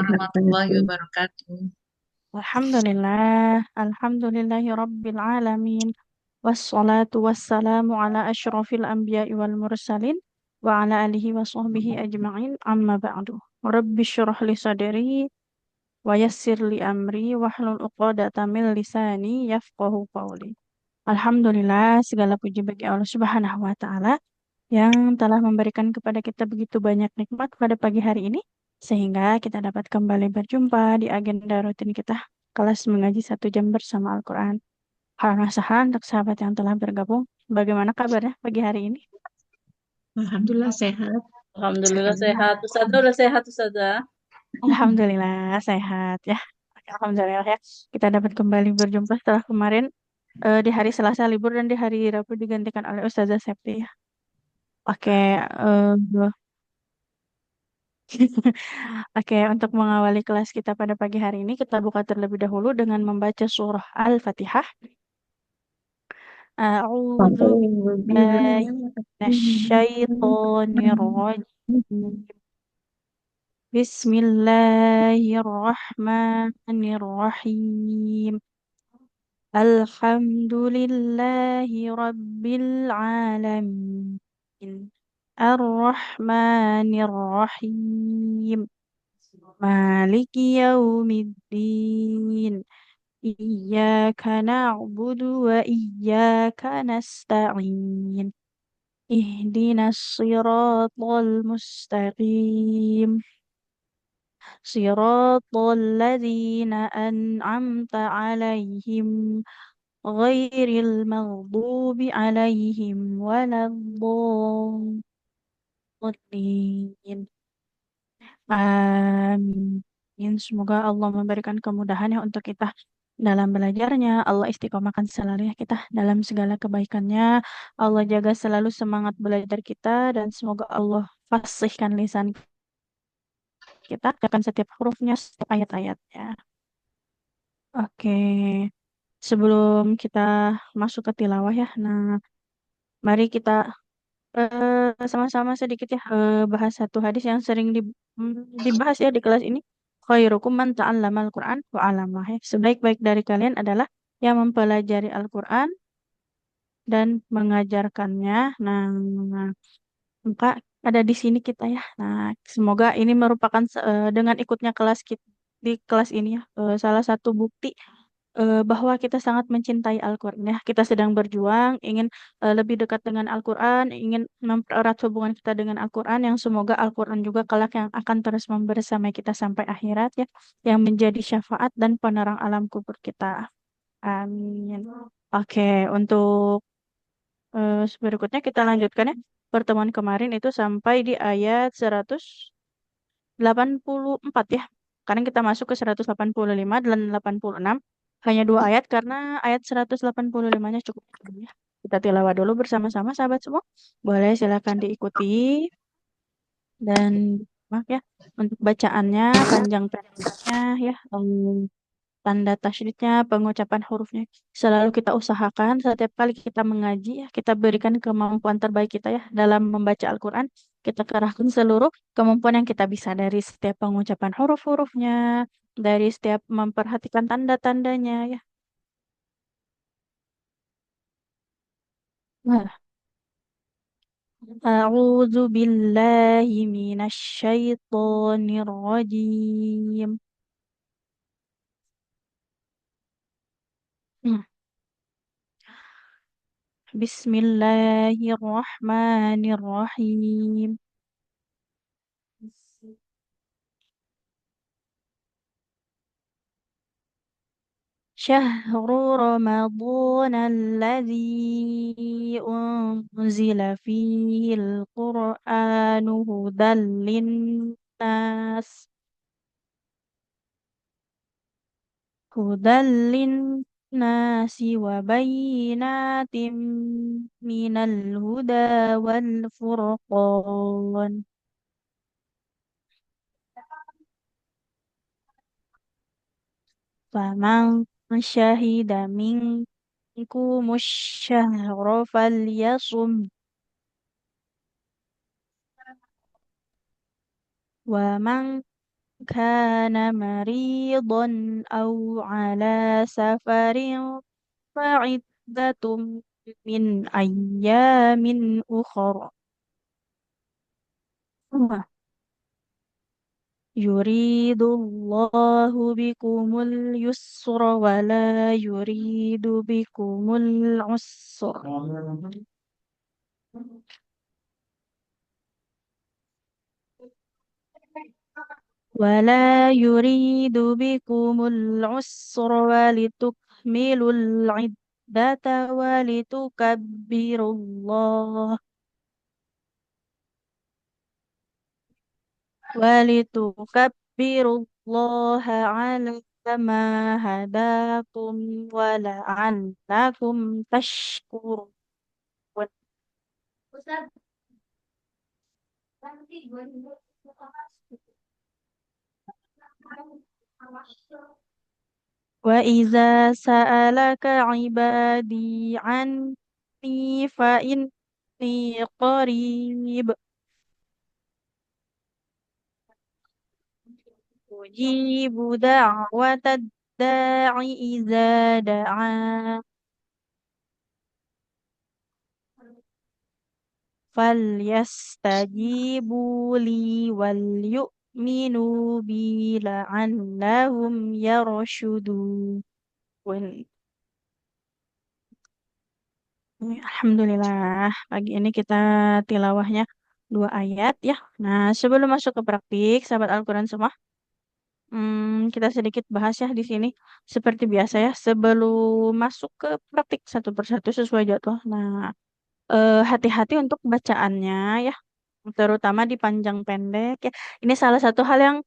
warahmatullahi wabarakatuh. Alhamdulillah, alhamdulillahi rabbil alamin. Wassalatu wassalamu ala asyrafil anbiya'i wal mursalin wa ala alihi wa sahbihi ajma'in amma ba'du. Rabbi syrah li sadri wa yassir li amri wahlul uqadata min lisani yafqahu qawli. Alhamdulillah, segala puji bagi Allah Subhanahu wa taala yang telah memberikan kepada kita begitu banyak nikmat pada pagi hari ini, sehingga kita dapat kembali berjumpa di agenda rutin kita, kelas mengaji 1 jam bersama Al-Quran. Hal nasahan untuk sahabat yang telah bergabung. Bagaimana kabarnya pagi hari ini? Alhamdulillah sehat. Alhamdulillah Sekarang sehat. Ustazah udah sehat Ustazah. Alhamdulillah sehat ya. Alhamdulillah ya. Kita dapat kembali berjumpa setelah kemarin di hari Selasa libur dan di hari Rabu digantikan oleh Ustazah Septi ya. Oke, Oke, untuk mengawali kelas kita pada pagi hari ini, kita buka terlebih dahulu dengan membaca surah Al-Fatihah. A'udzu أعوذ billahi بالله minasyaitonir rajim. Bismillahirrahmanirrahim. Alhamdulillahi rabbil alamin. Ar-Rahmanir Rahim. Maliki yaumiddin. إياك نعبد وإياك نستعين اهدنا الصراط المستقيم صراط الذين أنعمت عليهم غير المغضوب عليهم ولا الضالين Amin. Semoga Allah memberikan kemudahan ya untuk kita dalam belajarnya. Allah istiqomahkan selalu ya kita dalam segala kebaikannya. Allah jaga selalu semangat belajar kita dan semoga Allah fasihkan lisan kita akan setiap hurufnya, setiap ayat-ayatnya. Oke, sebelum kita masuk ke tilawah ya. Nah, mari kita sama-sama sedikit ya bahas satu hadis yang sering dibahas ya di kelas ini. Khairukum man ta'allamal Qur'an wa 'allamah ya. Sebaik-baik dari kalian adalah yang mempelajari Al-Qur'an dan mengajarkannya. Nah, maka ada di sini kita ya. Nah, semoga ini merupakan dengan ikutnya kelas kita di kelas ini ya salah satu bukti bahwa kita sangat mencintai Al-Quran ya. Kita sedang berjuang, ingin lebih dekat dengan Al-Quran, ingin mempererat hubungan kita dengan Al-Quran, yang semoga Al-Quran juga kelak yang akan terus membersamai kita sampai akhirat ya, yang menjadi syafaat dan penerang alam kubur kita. Amin. Oke, untuk berikutnya kita lanjutkan ya. Pertemuan kemarin itu sampai di ayat 184 ya. Sekarang kita masuk ke 185 dan 86. Hanya 2 ayat karena ayat 185-nya cukup panjang ya. Kita tilawah dulu bersama-sama sahabat semua. Boleh silakan diikuti dan maaf ya untuk bacaannya panjang pendeknya ya. Tanda tasydidnya, pengucapan hurufnya selalu kita usahakan setiap kali kita mengaji ya, kita berikan kemampuan terbaik kita ya dalam membaca Al-Quran. Kita kerahkan seluruh kemampuan yang kita bisa dari setiap pengucapan huruf-hurufnya, dari setiap memperhatikan tanda-tandanya ya. Nah, A'udzu billahi minasyaitonir rajim. Hmm. Bismillahirrahmanirrahim. شهر رمضان الذي أنزل فيه القرآن هدى للناس وبينات من الهدى والفرقان فمن شهد منكم الشهر فليصم ومن كان مريضا أو على سفر فعدة من أيام أخر. يريد الله بكم اليسر ولا يريد بكم العسر ولا يريد بكم العسر ولتكملوا العدة ولتكبروا الله على ما هداكم ولعلكم تشكرون. وإذا سألك عبادي عني فإني قريب أجيب دعوة الداع إذا دعان فليستجيبوا لي وليؤمنوا بي لعلهم يرشدون. Alhamdulillah, pagi ini kita tilawahnya 2 ayat ya. Nah, sebelum masuk ke praktik, sahabat Al-Quran semua, kita sedikit bahas ya di sini. Seperti biasa ya, sebelum masuk ke praktik satu persatu sesuai jadwal. Nah, hati-hati untuk bacaannya ya, terutama di panjang pendek ya. Ini salah satu hal yang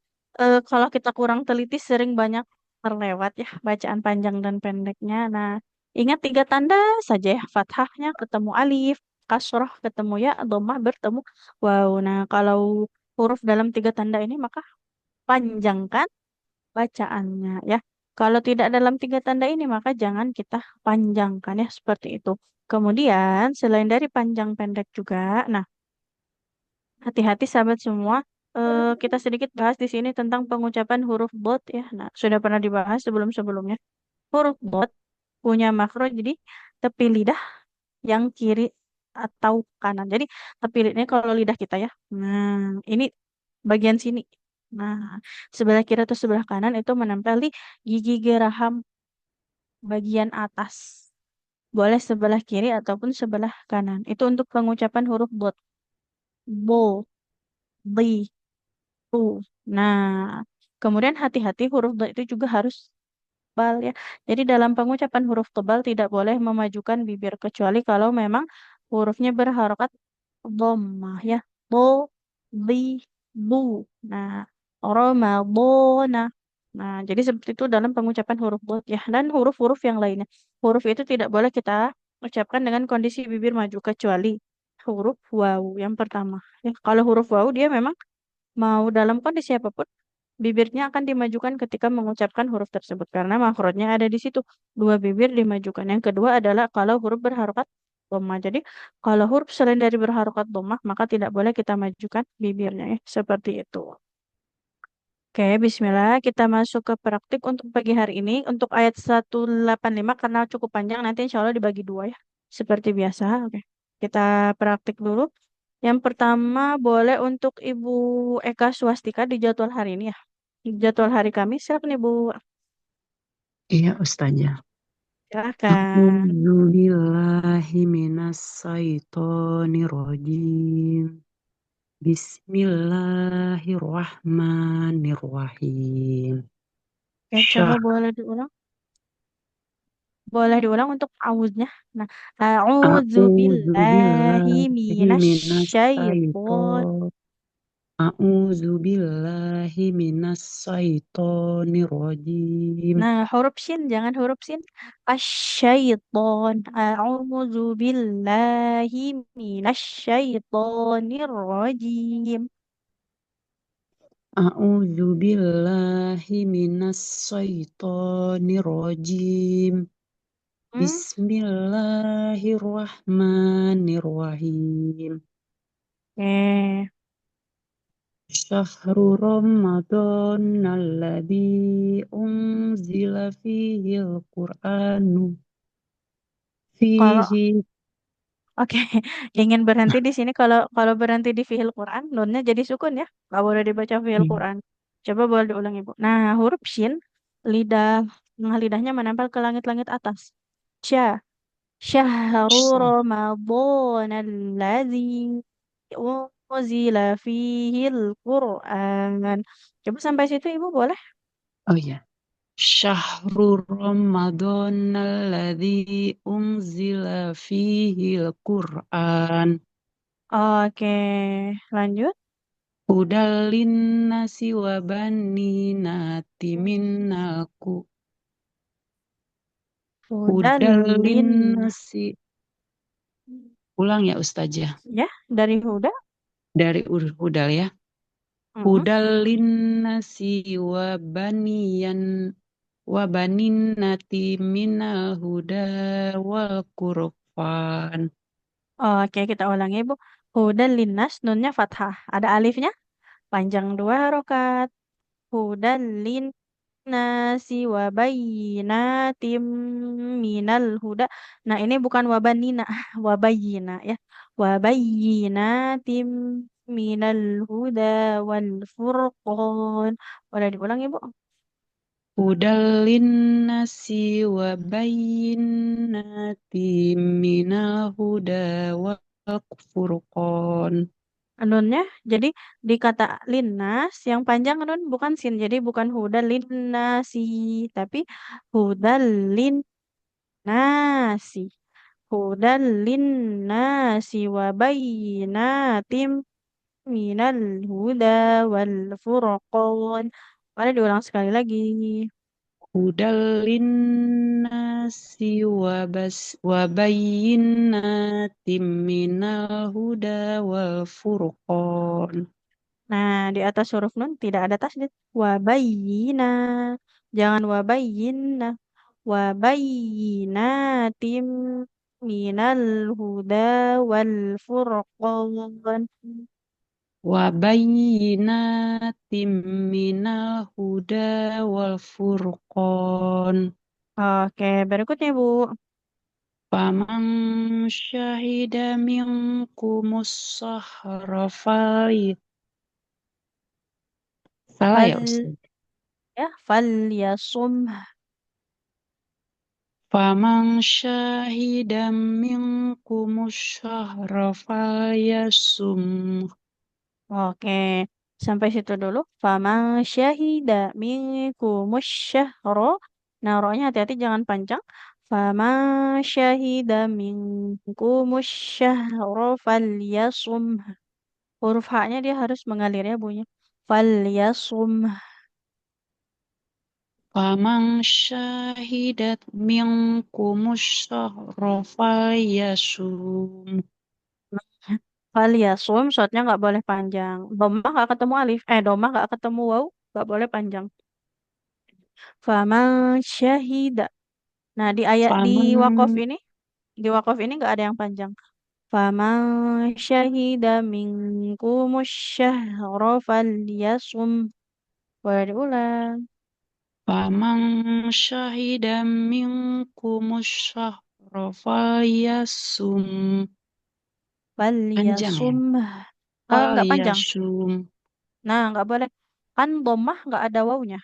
kalau kita kurang teliti sering banyak terlewat ya, bacaan panjang dan pendeknya. Nah, ingat 3 tanda saja ya, fathahnya ketemu alif, kasroh ketemu ya, dhammah bertemu wow. Nah, kalau huruf dalam 3 tanda ini maka panjangkan bacaannya ya. Kalau tidak dalam 3 tanda ini maka jangan kita panjangkan ya, seperti itu. Kemudian selain dari panjang pendek juga, nah hati-hati sahabat semua. Kita sedikit bahas di sini tentang pengucapan huruf dot ya. Nah, sudah pernah dibahas sebelum-sebelumnya. Huruf dot punya makro jadi tepi lidah yang kiri atau kanan. Jadi tepi lidahnya kalau lidah kita ya. Nah, ini bagian sini. Nah, sebelah kiri atau sebelah kanan itu menempel di gigi geraham bagian atas. Boleh sebelah kiri ataupun sebelah kanan. Itu untuk pengucapan huruf dot. Bo, bi, tu. Nah, kemudian hati-hati huruf dot itu juga harus tebal ya. Jadi dalam pengucapan huruf tebal tidak boleh memajukan bibir kecuali kalau memang hurufnya berharokat dhammah ya. Bo, bi, bu. Nah, Ramadana. Nah, jadi seperti itu dalam pengucapan huruf dot ya. Dan huruf-huruf yang lainnya. Huruf itu tidak boleh kita ucapkan dengan kondisi bibir maju kecuali huruf wawu yang pertama. Ya, kalau huruf wawu dia memang mau dalam kondisi apapun bibirnya akan dimajukan ketika mengucapkan huruf tersebut karena makrotnya ada di situ. 2 bibir dimajukan. Yang kedua adalah kalau huruf berharokat dhammah. Jadi kalau huruf selain dari berharokat dhammah maka tidak boleh kita majukan bibirnya ya. Seperti itu. Oke, bismillah. Kita masuk ke praktik untuk pagi hari ini. Untuk ayat 185 karena cukup panjang nanti insya Allah dibagi 2 ya. Seperti biasa. Oke. Kita praktik dulu. Yang pertama boleh untuk Ibu Eka Swastika di jadwal hari ini ya. Jadwal hari Kamis, silakan Ibu. Iya, Ustazah. Silakan. A'udzu billahi minas syaitonir rajim. Bismillahirrahmanirrahim. Oke, coba boleh diulang. Boleh diulang untuk auznya. Nah, a'udzu A'udzu billahi billahi minas minasyaiton. syaiton. A'udzu billahi minas syaitonir rajim. Nah, huruf shin jangan huruf sin. Asyaiton. A'udzu billahi minasyaitonir rajim. A'udzu billahi minas syaitonir rajim. Hmm? Bismillahirrahmanirrahim. Oke. Syahrul Ramadan alladzi unzila fihil Qur'anu Kalau fihi. oke, ingin berhenti di sini kalau kalau berhenti di fiil Quran, nunnya jadi sukun ya. Nggak boleh dibaca fiil Hmm. Quran. Coba boleh diulang Ibu. Nah, huruf shin, lidah, tengah lidahnya menempel ke langit-langit atas. Sya, syahru Syah. Ramadan alladzi unzila fihil Quran. Coba sampai situ Ibu boleh? Oh ya. Syahrul Ramadan alladzi unzila fihil Qur'an. Oke, lanjut. Hudal linnasi wa baninati minnaku. Hudal Hudalin. linnasi. Ulang ya Ustazah. Ya, dari Huda. Dari hudal ya. Mm-mm. Hudal linnasi wa baninati minal huda wal Qur'an. Oke, kita ulangi, Bu. Hudan linnas, nunnya fathah. Ada alifnya, panjang dua harokat. Hudan linnasi wabayinatim minal huda. Nah, ini bukan wabanina, wabayina ya. Wabayinatim minal huda wal furqan. Boleh diulang, Ibu? Hudal linnasi wa bayyinati minal huda wal Furqan. Nunnya jadi di kata linnas yang panjang nun bukan sin jadi bukan hudal linnasi tapi hudal linnasi hudal linnasi wa bayyinatim minal huda wal furqan. Boleh diulang sekali lagi. Hudal linnasi wa bayyinati minal huda wal Furqan. Nah, di atas huruf nun tidak ada tasdid. Wabayina. Jangan wabayina. Wabayinatim minal huda wal furqan. Wa bayyinati minal huda wal Furqan. Oke, berikutnya Bu. Faman syahida minkumus sahra salah Fal ya Ustaz. ya, fal yasum. Faman syahida minkumus sahra falyasum. Oke, sampai situ dulu. Faman syahida minkumus syahro. Nah, ro-nya hati-hati jangan panjang. Faman syahida minkumus syahro falyasum. Huruf H-nya dia harus mengalir ya bunyi. Falyasum. Faman syahidat minkumus sahra falyasum. Falyasum, shotnya nggak boleh panjang. Doma nggak ketemu alif. Doma nggak ketemu waw. Nggak boleh panjang. Faman syahida. Nah, Faman di wakof ini nggak ada yang panjang. Faman syahida minkumus syahra falyasum. Boleh diulang. Faman syahida minkumus sahra falyasum. Panjang ya. Falyasum. Nggak panjang. Falyasum. Nah, nggak boleh. Kan domah nggak ada wawunya.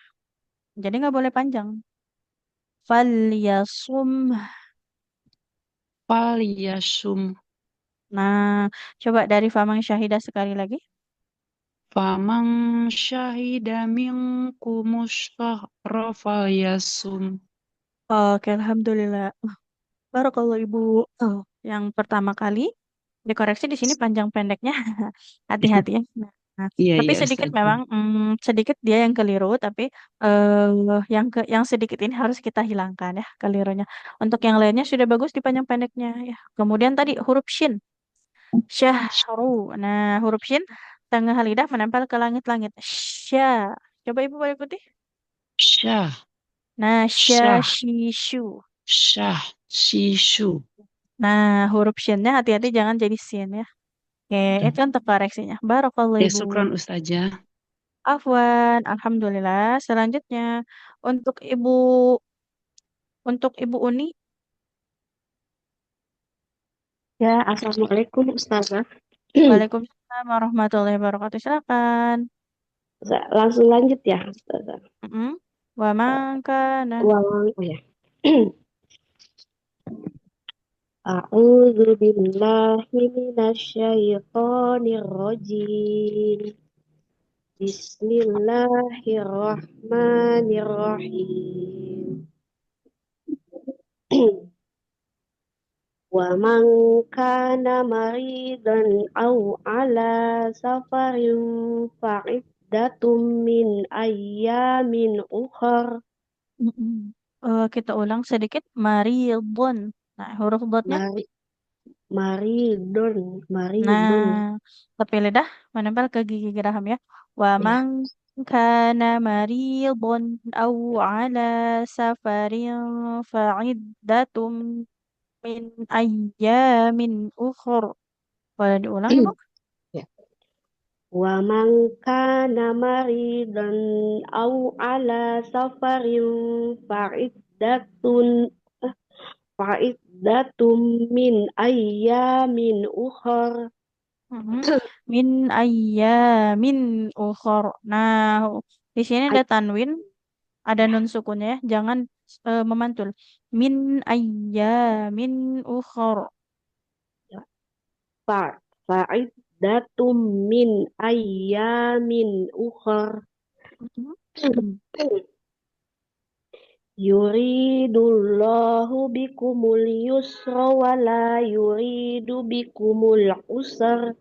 Jadi nggak boleh panjang. Falyasum. Falyasum. Nah, coba dari Famang Syahida sekali lagi. Faman syahida minkumus sahra falyasum. Oke, Alhamdulillah. Baru kalau Ibu yang pertama kali dikoreksi di sini panjang pendeknya. Hati-hati ya. Nah, Iya, tapi iya sedikit Ustaz. memang sedikit dia yang keliru, tapi yang sedikit ini harus kita hilangkan ya kelirunya. Untuk yang lainnya sudah bagus di panjang pendeknya ya. Kemudian tadi huruf shin, syahru. Nah, huruf shin tengah lidah menempel ke langit-langit. Syah. Coba Ibu boleh ikuti. Syah, Nah, syah, shishu. syah, shishu. Nah, huruf shinnya hati-hati jangan jadi sin ya. Oke, itu untuk koreksinya. Barakallahu Ya, Ibu. syukran Ustazah. Afwan, alhamdulillah. Selanjutnya untuk Ibu Uni, Ya, Assalamualaikum Ustazah. Waalaikumsalam warahmatullahi wabarakatuh. Silakan. Langsung lanjut ya, Ustazah. Mm-mm. Wa man kana. Ulang, oh ya. A'udzu billahi minasyaitonir rajim. Bismillahirrahmanirrahim. Wa man kana maridan aw ala safarin fa'iddatum min ayyamin ukhar. Mm-mm. Kita ulang sedikit. Maridun. Nah, huruf dotnya. Mari maridun, maridun. Nah, tepi lidah menempel ke gigi geraham ya. Wa Ya, man kana maridun aw ala safarin fa'iddatum min ayyamin ukhur. Boleh diulang, Ibu? ya. Wa man kana maridan aw ala safarin fa'iddatun fa'iddatum min ayyamin ukhar. Mhm. Min ayyamin ukhur. Nah, di sini ada Ay- tanwin, ada nun sukunnya ya. Jangan memantul. Min ayyamin ukhur. fa- Fa'iddatum min ayyamin ukhar. Mhm. Yuridullahu bikumul yusra wa la yuridu bikumul usra.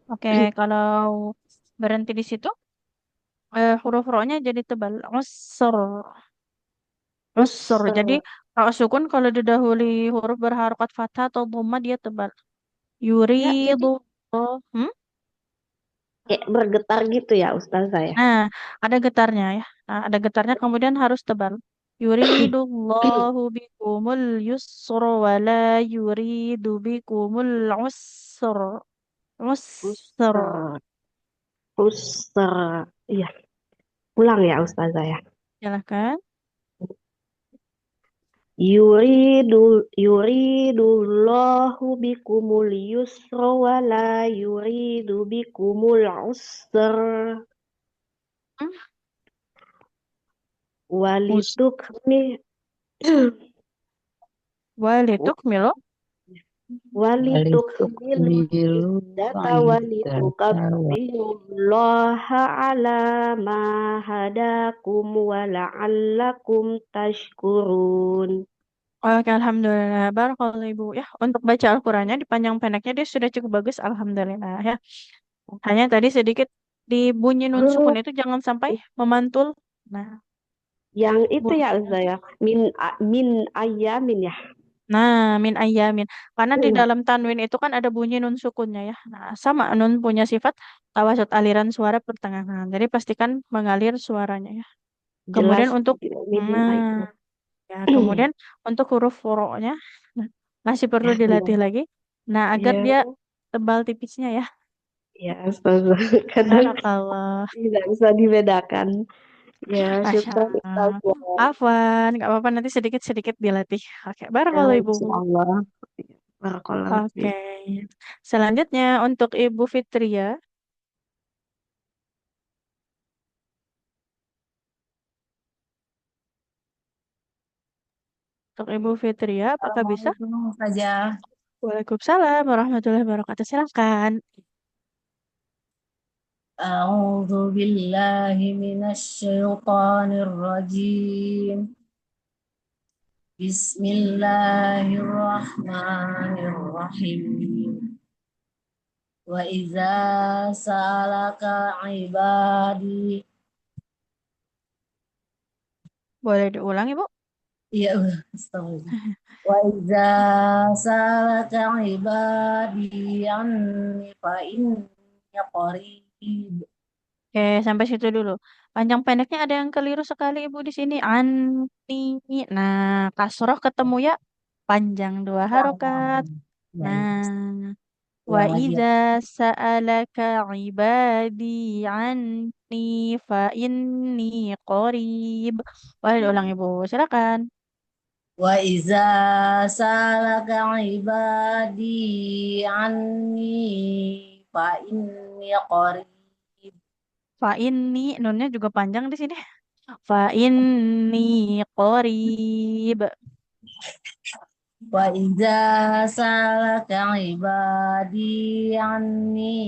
Oke, kalau berhenti di situ, huruf ro-nya jadi tebal. Usr. Usr. Jadi, Usra. kalau sukun kalau didahului huruf berharokat fathah atau dhamma dia tebal. Ya, jadi Yuridu. Hmm? kayak bergetar gitu ya Ustazah ya. Nah, ada getarnya ya. Nah, ada getarnya kemudian harus tebal. Yuridullahu bikumul yusra wa la yuridu bikumul usra. Usra. Usra. Usra. Iya, pulang ya Ustazah ya. Silahkan. Yuridullahu bikumul yusra wa la yuridu bikumul usra. Hmm? Walitukmi Walituk milo. walitukmilul Walitukmilu iddata iddata wa walitukabbirullaha ala ma hadakum wa la'allakum tashkurun. Oke, alhamdulillah. Barakallahu Ibu. Ya, untuk baca Al-Qur'annya di panjang pendeknya dia sudah cukup bagus, alhamdulillah ya. Hanya tadi sedikit di bunyi nun sukun Huruf itu jangan sampai memantul. Nah, yang itu ya bunyi. Ustaz ya, min ayamin ya. Nah, min ayamin. Karena di Iya, dalam tanwin itu kan ada bunyi nun sukunnya ya. Nah, sama nun punya sifat tawasud aliran suara pertengahan. Jadi pastikan mengalir suaranya ya. jelas Kemudian untuk min ayam. nah, ya, kemudian untuk huruf furo-nya nah, masih perlu dilatih lagi. Nah, agar Ya, dia tebal tipisnya ya. ya Ustaz. Kadang Barakallah. tidak bisa dibedakan. Ya, Masya syukur Ustaz. Allah. Afwan, nggak apa-apa nanti sedikit-sedikit dilatih. Oke, Ya, barakallah Ibu. insyaallah. Barakallahu Oke. fiik. Selanjutnya untuk Ibu Fitria. Untuk Ibu Fitria, apakah bisa? Assalamualaikum Ustazah. Waalaikumsalam warahmatullahi wabarakatuh. Silakan. أعوذ بالله من الشيطان الرجيم. بسم الله الرحمن الرحيم. وإذا سألك عبادي. Boleh diulang, Ibu? Ya, astagfirullah. وإذا سألك عبادي عني فإني قريب. Oke, sampai situ dulu. Panjang pendeknya ada yang keliru sekali Ibu di sini. Anti. Nah, kasroh ketemu ya panjang dua harokat. Baik. Nah, Wa Ulang lagi ya. idza sa'alaka ibadi anni fa inni qarib. Boleh diulang Ibu, silakan. Wa iza salaka ibadi anni fa inni qarib. Fa inni nunnya juga panjang di sini. Fa inni qarib. Wa iza salaka ibadi anni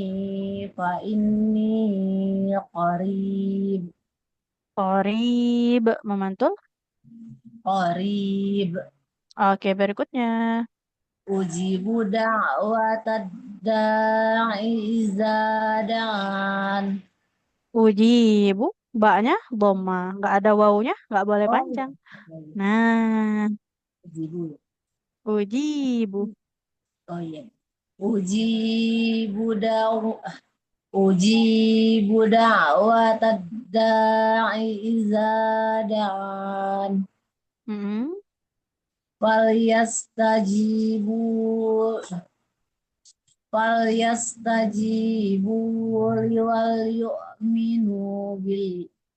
fa inni qarib. Qarib memantul. Qarib. Oke, berikutnya. Ujibu da'watad da'i iza da'an. Uji ibu, baknya doma, nggak ada wawunya, nggak boleh Oh iya. panjang. Nah, Ujibu. uji ibu, Oh iya. Ujibu da'u Ujibu da'watad da'i iza da'an. mm Falyastajibu falyastajibu wal yu'minu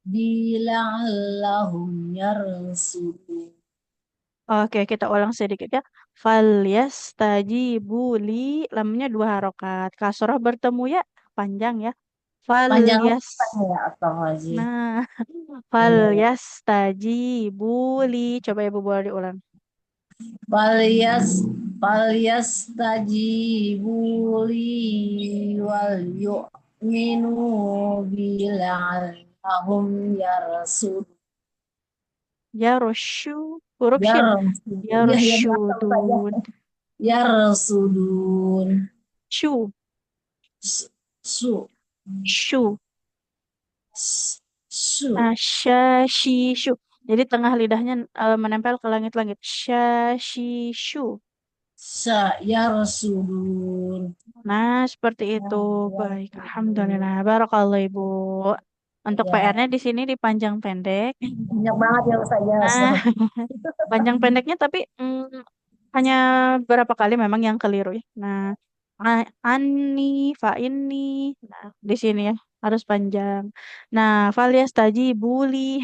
bila'allahum yarsudun. Oke, kita ulang sedikit ya. Falyastajibu li, lamnya dua harokat. Kasroh bertemu ya, panjang ya. Panjang Falyas, apa ya? Astagfirullahaladzim. nah, Iya, iya. falyastajibu li. Coba ibu boleh diulang. Falyas falyastajibu li wal yu'minu bila'allahum yarsudun. Ya rosyu, huruf shin. Yarsudun. Ya Iya, iya, maaf saja. rosyudun. Yarsudun. Shu, S- Su. shu. Su. Nah, shu. Jadi tengah lidahnya menempel ke langit-langit. Shu. Sa. Yarsudun. Nah, seperti itu. Baik, Yarsudun. alhamdulillah. Barakallah Ibu. Untuk Ya, PR-nya di sini dipanjang pendek. banyak banget ya Ustaz ya. Nah, panjang pendeknya tapi hanya berapa kali memang yang keliru ya. Nah, ani, fa ini. Nah, di sini ya harus panjang. Nah, valias taji buli.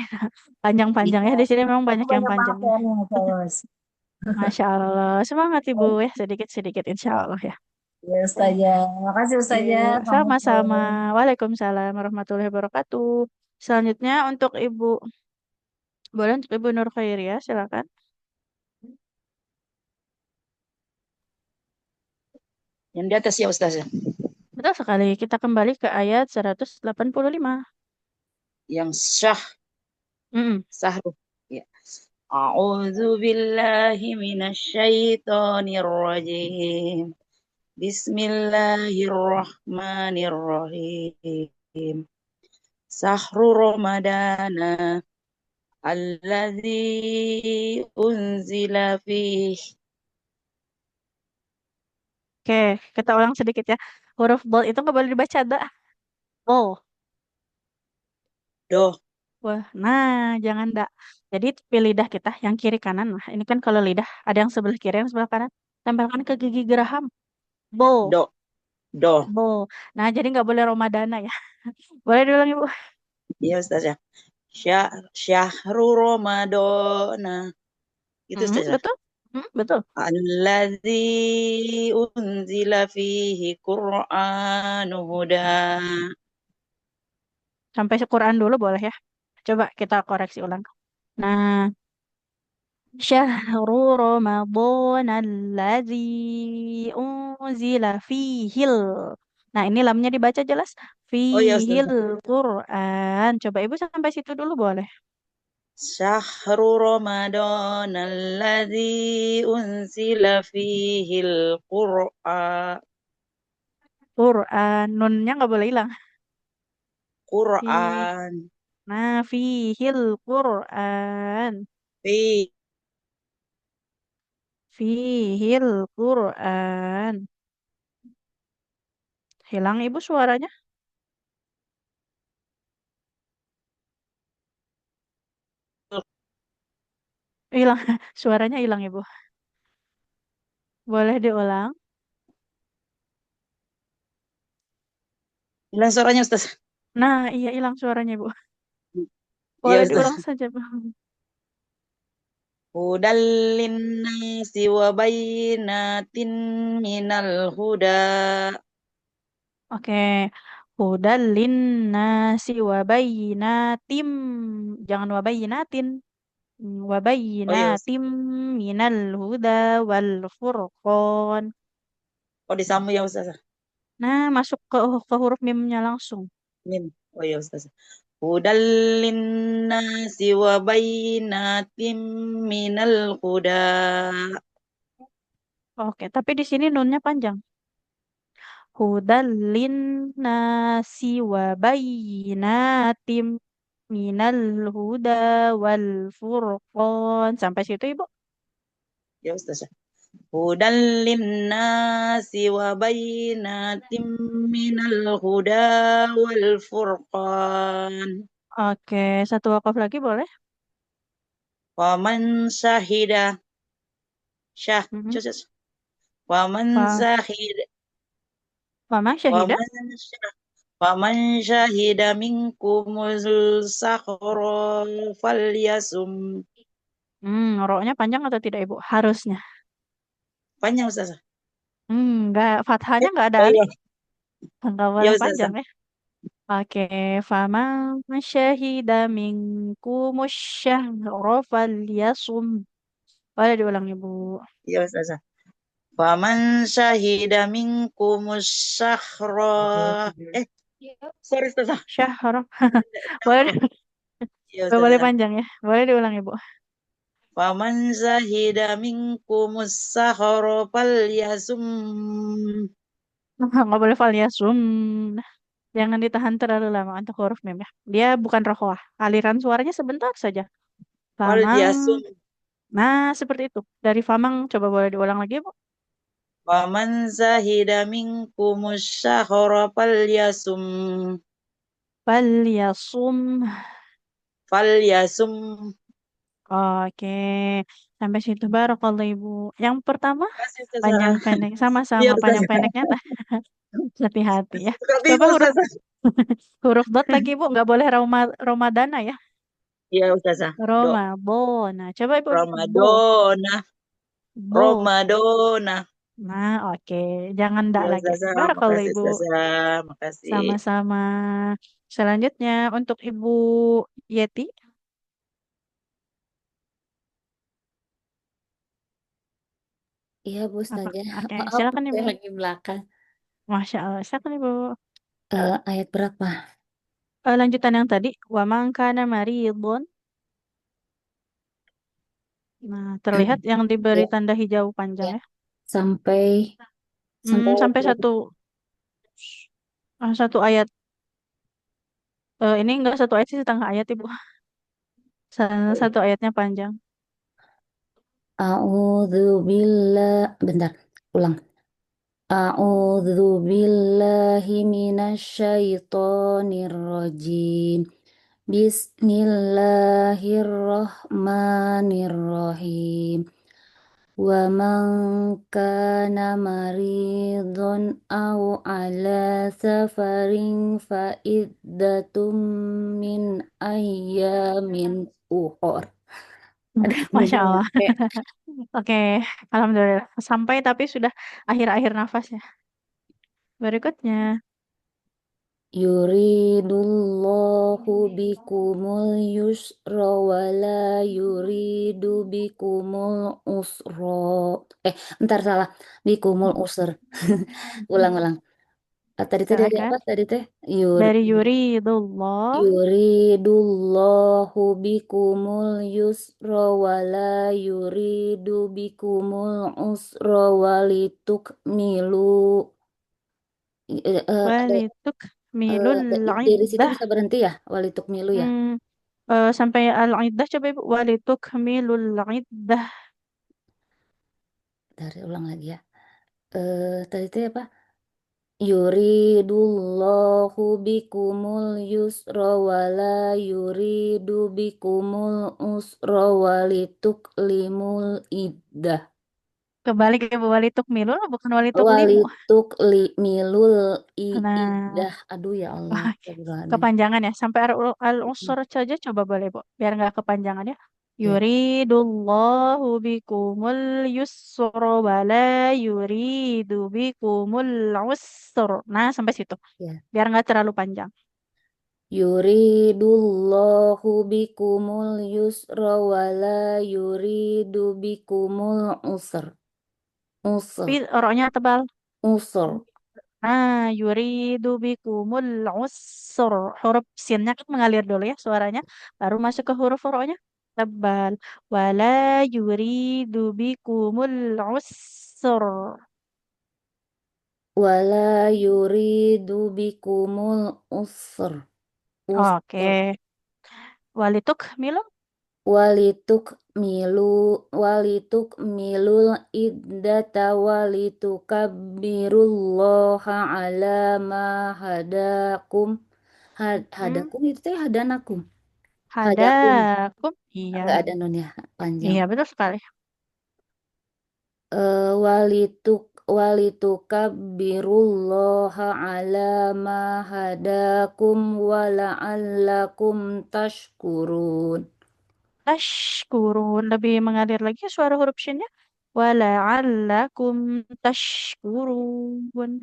Panjang-panjang Iya, ya. Di sini memang tapi banyak yang banyak banget panjangnya. ya nih terus. Masya Allah. Semangat Ibu ya. Sedikit-sedikit insya Allah ya. Ya Ustazah. Makasih Ustazah. Oke, sama-sama. Assalamualaikum. Waalaikumsalam warahmatullahi wabarakatuh. Selanjutnya untuk Ibu, boleh untuk Ibu Nur Khairia, silakan. Yang di atas ya Ustaz. Betul sekali. Kita kembali ke ayat 185. Yang syah, Mm-mm. sahru. Ya. A'udzu billahi minasyaitonir rajim. Bismillahirrahmanirrahim. Sahru Ramadana alladzi unzila fihi. Oke, kita ulang sedikit ya. Huruf bol itu nggak boleh dibaca da. Bol. Doh, Wah, nah jangan da. Jadi pilih lidah kita yang kiri kanan. Nah, ini kan kalau lidah ada yang sebelah kiri, yang sebelah kanan. Tempelkan ke gigi geraham. Bol. do, do. Bol. Nah, jadi nggak boleh Ramadana ya. Boleh diulang Ibu? Iya Ustaz ya. Syahru Ramadana. Itu Mm-mm, Ustaz ya. betul. Betul. Alladzi unzila fihi Qur'anu huda. Sampai Quran dulu boleh ya. Coba kita koreksi ulang. Nah, syahru Ramadan alladzi unzila fihil. Nah, ini lamnya dibaca jelas. Oh ya Ustaz. Fihil Quran. Coba Ibu sampai situ dulu boleh. Syahru Ramadan alladzi unzila fihi al-Qur'an. Quran. Nunnya nggak boleh hilang. Fi. Quran Nah, fihil Quran. fi Fihil Quran. Hilang Ibu suaranya? Hilang. Suaranya hilang Ibu. Boleh diulang? Hilang suaranya Ustaz. Nah, iya hilang suaranya, Bu. Iya Boleh Ustaz. diulang saja, Bu. Hudal linnasi wa bayyinatin minal huda. Oke. Hudal linnasi wa bayyinatim. Jangan wa bayyinatin. Wa Oh iya Ustaz. bayyinatim minal huda wal furqan. Oh disambung ya Ustaz. Nah, masuk ke huruf mimnya langsung. Mim. Oh iya Ustaz. Hudal linnasi wa bayyinatin minal huda. Oke, tapi di sini nunnya panjang. Hudal linnasi wa bayyinatim minal huda wal furqan. Sampai situ, Ibu. Ya Ustaz. Hudal linnasi wa bayyinatin minal huda wal furqan. Oke, satu wakaf lagi boleh? Waman syahida syah Mhm. cus waman Fa, syahida Mama syahidah? waman syah waman syahida minkumul sakhra falyasum. Roknya panjang atau tidak, Ibu? Harusnya. Panjang Ustaz. Enggak, fathahnya Eh, enggak ada oh alif. iya, Enggak ya boleh Ustaz. panjang ya. Oke, faman syahida minkumus syahra falyasum. Boleh diulang, Ibu. Ya Ustaz. Waman syahida minkumus sakhra. Eh, sorry Ustaz. Syahra. Boleh, Ya enggak boleh Ustaz. panjang ya. Boleh diulang, Ibu. Waman syahida minkumus sakhra falyasum. Enggak boleh falyasum. Jangan ditahan terlalu lama untuk huruf mim ya. Dia bukan rohwah. Aliran suaranya sebentar saja. Famang. Falyasum. Nah, seperti itu. Dari famang coba boleh diulang lagi, Bu. Waman syahida minkumus sakhra falyasum. Falyasum. Falyasum. Oke. Sampai situ barakallah, Ibu. Yang pertama Kasih panjang Ustazah. pendek Iya sama-sama panjang Ustazah. pendeknya tah. Hati-hati ya. Suka Coba bingung huruf Ustazah. huruf dot lagi, Bu, nggak boleh Ramadana ya. Iya Ustazah. Romadona. Coba Ibu. Ramadona. Bo. Ramadona. Nah, oke. Jangan ndak Iya lagi. Ustazah. Barakallah, Makasih Ibu. Ustazah. Makasih. Sama-sama. Selanjutnya untuk Ibu Yeti. Iya, Bu Apa? Ustazah. Oke, Maaf, silakan saya Ibu. lagi belakang. Masya Allah. Silakan Ibu. Ayat berapa? Lanjutan yang tadi. Wa man kana maridun. Nah, terlihat yang diberi Ya, tanda hijau panjang ya. ya. Sampai sampai ayat Sampai berapa? satu ayat. Ini enggak satu ayat sih, setengah ayat Ibu. Satu ayatnya panjang. Bentar, ulang. A'udzu billahi minasyaitonir rajim. Bismillahirrahmanirrahim. Wa man kana maridun aw ala safarin fa iddatum min ayyamin ukhor. Ada Masya panjang ya. Allah. Kayak Oke, Alhamdulillah. Sampai tapi sudah akhir-akhir nafas ya. Berikutnya. yuridullahu bikumul yusra wa la yuridu bikumul usra. Entar salah. Bikumul usr. Ulang-ulang. Tadi teh dari Silakan. apa? Tadi teh Dari yuridullah. yuridullahu bikumul yusra wa la yuridu bikumul usra walitukmilu. Ada Walituk milul dari situ iddah. bisa berhenti ya, walitukmilu ya. Hmm, sampai al-iddah coba Ibu. Walituk milul iddah. Dari ulang lagi ya. Tadi teh apa? Yuridullahu bikumul yusra wa la yuridu bikumul usra walituklimul iddah. Kebalik Ibu, walituk milul bukan walituk limu. Walituk milul Nah, idah. Aduh ya Allah. wah, Astagfirullahaladzim. kepanjangan ya. Sampai al-usur saja coba boleh Bu. Biar nggak kepanjangan ya. Ya. Yuridullahu bikumul yusra wala yuridu bikumul usra. Nah, sampai situ. Ya. Biar nggak terlalu panjang. Yuridullahu bikumul yusra wala yuridu bikumul usr. Tapi Usr. roknya tebal. Usr. Nah, yuridu bikumul usr. Huruf sinnya kan mengalir dulu ya suaranya. Baru masuk ke huruf roknya. Tebal. Wala yuridu bikumul usr. Wala yuridu bikumul usr. Oke. Walituk milu. Walituk milul iddata walitukabbirullaha ala ma hadakum. Hadakum itu teh hadanakum. Hadakum. Hadakum. Iya. Enggak ada nun ya, panjang. Iya, betul sekali. Walitukabbirullaha ala ma hadakum wa la'allakum tashkurun. Tashkurun. Lebih mengalir lagi suara huruf shinnya. Wala'allakum tashkurun.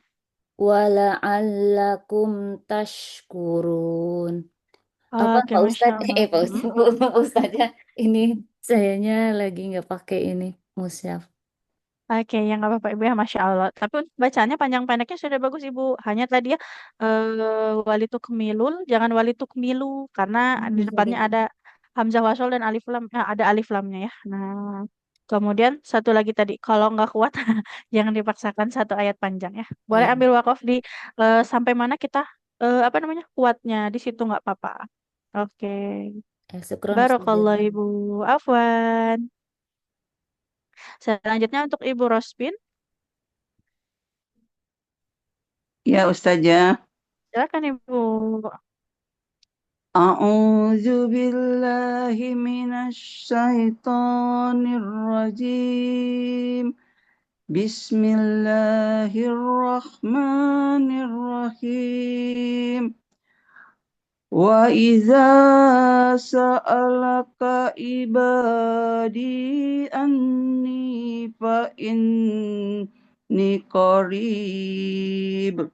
Wa la'allakum tashkurun. Apa Oke, Pak Masya Ustadz? Allah. Pak Ustadz, Pak Ustadznya ini sayanya lagi nggak pakai ini musyaf. Oke, ya nggak apa-apa Ibu ya, Masya Allah. Tapi untuk bacaannya panjang pendeknya sudah bagus Ibu. Hanya tadi ya, walituk milul, jangan walituk milu. Karena di depannya ada hamzah wasol dan alif lam, ada alif lamnya ya. Nah, kemudian satu lagi tadi, kalau nggak kuat, jangan dipaksakan satu ayat panjang ya. Boleh Iya. ambil wakaf di sampai mana kita, apa namanya, kuatnya. Di situ nggak apa-apa. Oke. Syukron Barakallah Ustazah. Ibu. Afwan. Selanjutnya untuk Ibu Rospin. Ya Ustazah. Silakan Ibu. A'udzu billahi minasy syaithanir rajim. Bismillahirrahmanirrahim. Wa iza sa'alaka ibadi anni fa inni qarib.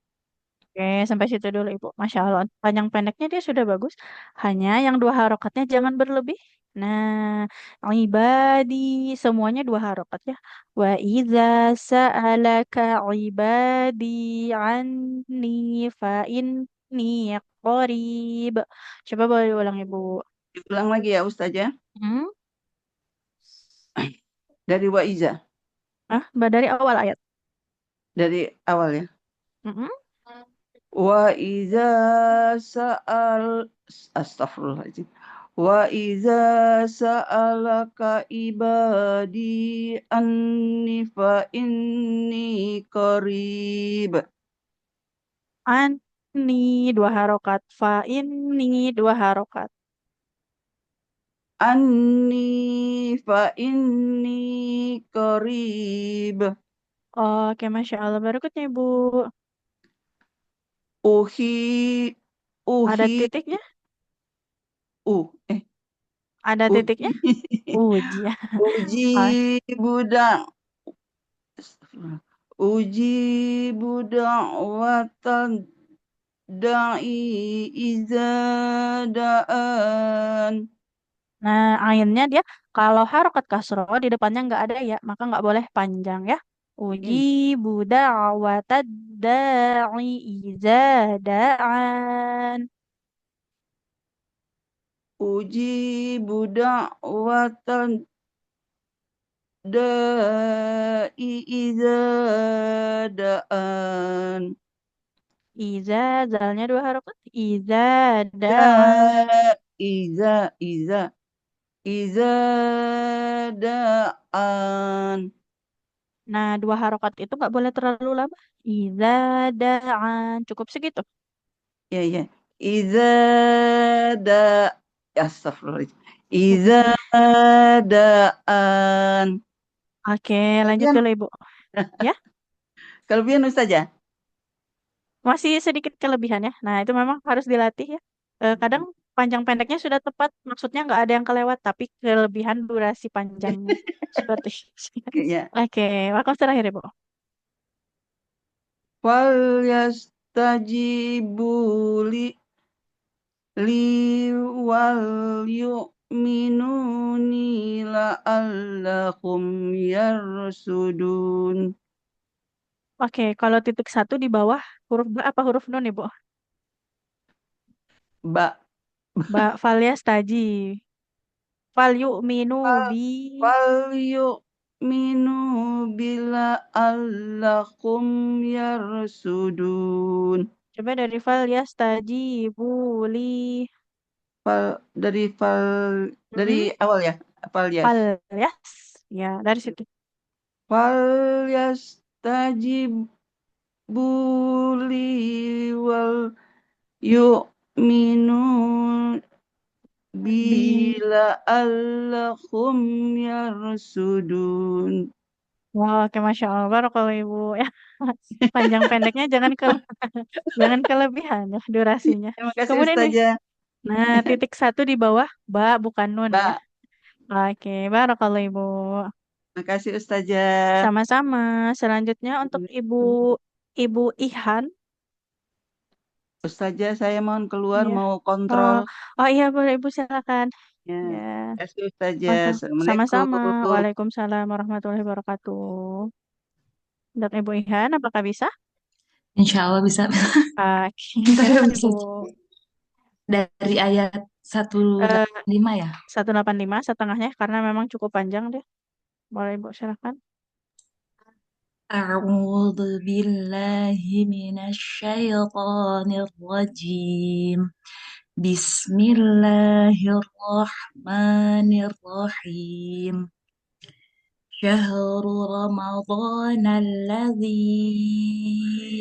Oke, sampai situ dulu Ibu. Masya Allah. Panjang pendeknya dia sudah bagus. Hanya yang dua harokatnya jangan berlebih. Nah, ibadi semuanya dua harokat ya. Wa iza sa'alaka ibadi anni fa inni qarib. Coba boleh ulang Ibu. Diulang lagi ya Ustazah. Hmm? Dari Waiza. Mbak dari awal ayat. Dari awal ya. Mm-mm. Wa iza Astagfirullahaladzim. Wa iza sa'alaka ibadi anni fa inni qarib. Anni dua harokat. Fa inni dua harokat. Anni fa inni qarib. Oke, Masya Allah. Berikutnya Ibu. Uhi Ada uhi titiknya? eh Ada titiknya? uji Uji ya. uji Oh, budak uji budak watan da'i iza da'an. nah, ainnya dia kalau harokat kasroh di depannya nggak ada ya, maka nggak boleh panjang ya. Uji buda'watad da'i iza da'an. Uji budak watan da'i iza da'an. Iza, zalnya dua harokat. Iza Da da'an. iza da'an. Nah, dua harokat itu nggak boleh terlalu lama. Iza da'an. Cukup segitu. Ya ya. Iza da Astagfirullahaladzim. Iza da'an. Oke, lanjut Kelebihan, dulu Ibu. Ya, kelebihan Ustazah. masih sedikit kelebihan ya. Nah, itu memang harus dilatih ya. Kadang panjang pendeknya sudah tepat, maksudnya nggak ada yang kelewat, tapi kelebihan durasi panjangnya. Seperti itu. Ya. Oke, waktu terakhir Ibu. Wal yastajibu li wal yu'minuni la'allahum yarsudun. Oke, kalau titik satu di bawah huruf ba apa huruf nun Ibu? Ba Ba falyastaji. Fal yu'minu fal bi. fal yu'minu bila allahum yarsudun. Coba dari falyastaji buli. Fal dari fal dari Mm-mm. awal ya. Fal yas. Falyas. Ya, dari situ. Fal yastajibu li wal yu'minu Bi. bila allahum yarsudun. Wah, oke, Masya Allah. Barakallahu Ibu. Ya, panjang pendeknya jangan kelebihan ya durasinya. Terima kasih Kemudian nih, Ustazah. nah titik satu di bawah ba bukan nun ya. Mbak, Oke, barakallahu Ibu. terima kasih Ustazah. Sama-sama. Selanjutnya untuk Ibu Ihan. Ustazah, saya mohon keluar Ya. mau Oh, kontrol. oh iya boleh Ibu silakan. Ya, Ya. terima kasih Ustazah. Masa sama-sama. Assalamualaikum. Waalaikumsalam warahmatullahi wabarakatuh. Untuk Ibu Ihan, apakah bisa? Insya Allah bisa. Oke, Ntar silakan bisa Ibu. dari ayat Eh, 185 ya. 185 setengahnya karena memang cukup panjang deh. Boleh Ibu silakan. A'udzu billahi minasyaitonir rajim. Bismillahirrahmanirrahim. Syahrul Ramadan alladzi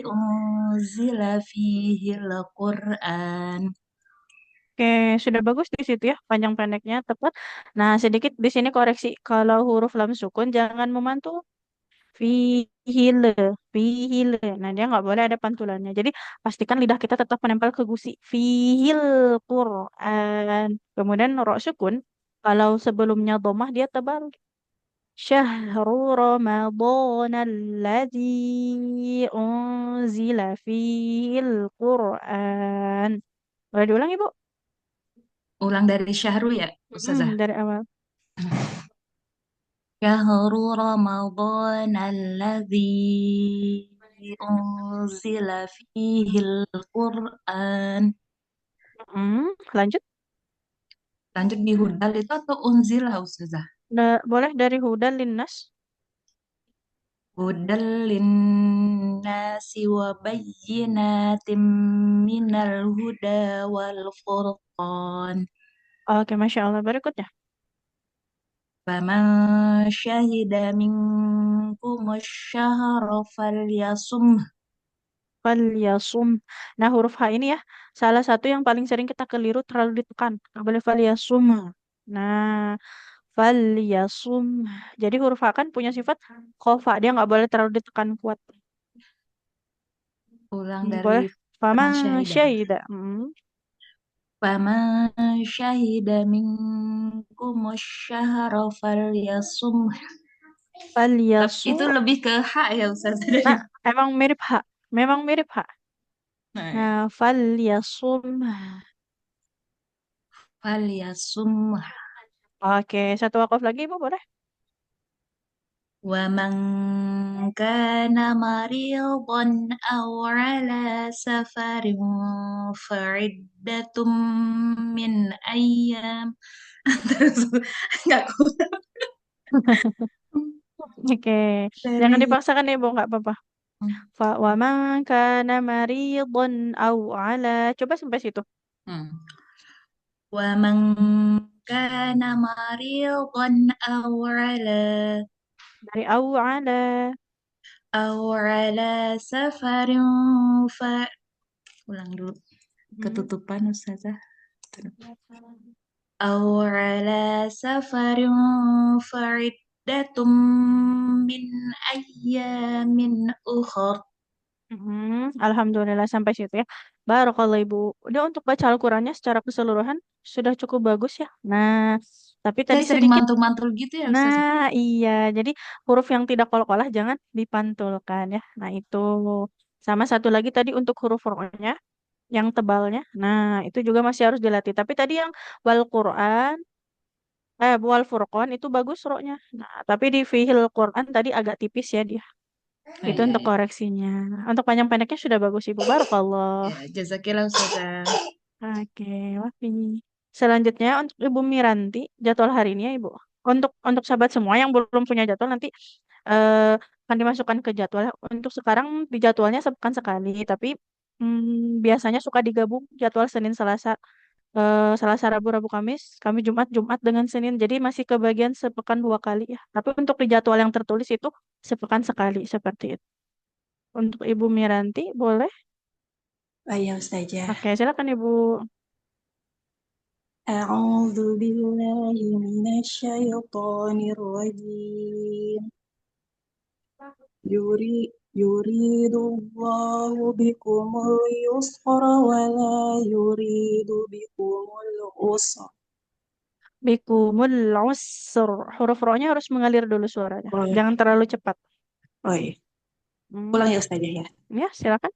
unzila fihi al-Qur'an. Oke, sudah bagus di situ ya, panjang pendeknya tepat. Nah, sedikit di sini koreksi. Kalau huruf lam sukun jangan memantul. Fihile, fihile. Nah, dia nggak boleh ada pantulannya. Jadi, pastikan lidah kita tetap menempel ke gusi. Fihil Qur'an. Kemudian ro sukun, kalau sebelumnya domah dia tebal. Syahru Ramadan alladzi unzila fihil Qur'an. Boleh diulang, Ibu? Ulang dari Syahru ya, Ustazah. Dari awal. Syahru Ramadan alladzi unzila fihil Qur'an. Lanjut. Lanjut di hudal itu atau unzila Ustazah? Boleh dari huda linnas. Hudal linnasi wa bayyinatin minal huda wal furqan. Oke, Masya Allah. Berikutnya. Faman syahida minkum asyhara falyasum. Falyasum. Nah, huruf H ini ya, salah satu yang paling sering kita keliru terlalu ditekan. Nggak boleh falyasum. Nah, falyasum. Jadi huruf H kan punya sifat khofa. Dia nggak boleh terlalu ditekan kuat. Ulang dari Boleh. Fama faman syahida. syahida. Faman syahida minkum asyhara falyasum. Falyasum. Itu lebih ke H ya Ustaz. Nah, emang mirip H. Memang mirip H. Nah, Nah, falyasum. falyasum. Oke, satu wakaf lagi, Ibu, boleh? Wa man kana maridan aw ala safarin fa'iddatum min ayyam. Terus nggak kuat Oke, jangan dari dipaksakan ya, Bu, nggak apa-apa. Wa ma kana maridun au ala. Coba sampai situ. hmm. Wa man kana maridan Dari au ala. aw ala safarin fa ulang dulu ketutupan Ustazah. Aw ala safarin iddatum min ayyamin ukhar. Alhamdulillah sampai situ ya. Barakallah Ibu. Udah untuk baca Al-Qur'annya secara keseluruhan sudah cukup bagus ya. Nah, tapi Saya tadi sering sedikit. mantul-mantul gitu ya Ustazah. Nah, iya. Jadi huruf yang tidak qalqalah jangan dipantulkan ya. Nah, itu. Sama satu lagi tadi untuk huruf ro-nya yang tebalnya. Nah, itu juga masih harus dilatih. Tapi tadi yang wal Qur'an, wal Furqan itu bagus ro-nya. Nah, tapi di fihil Qur'an tadi agak tipis ya dia. Oh Itu iya, untuk iya. koreksinya. Untuk panjang pendeknya sudah bagus Ibu. Barakallah. Ya, jazakillah Ustazah. Oke, Wafi. Selanjutnya untuk Ibu Miranti, jadwal hari ini ya Ibu. Untuk sahabat semua yang belum punya jadwal nanti akan dimasukkan ke jadwal. Untuk sekarang di jadwalnya sepekan sekali, tapi biasanya suka digabung jadwal Senin Selasa, Selasa Rabu Rabu Kamis, Kamis Jumat Jumat dengan Senin. Jadi masih kebagian sepekan 2 kali ya. Tapi untuk di jadwal yang tertulis itu sepekan sekali seperti itu. Untuk Ibu Miranti boleh? Iya Ustazah. Oke, silakan Ibu. A'udzu billahi minasyaitonir rajim. Yuridullahu bikumul yusra wa la yuridu bikumul usra. Bikumul usr. Huruf ro-nya harus mengalir dulu suaranya. Oh, Jangan terlalu cepat. oh iya. Hmm, Ulang ya Ustazah ya. Ya, silakan.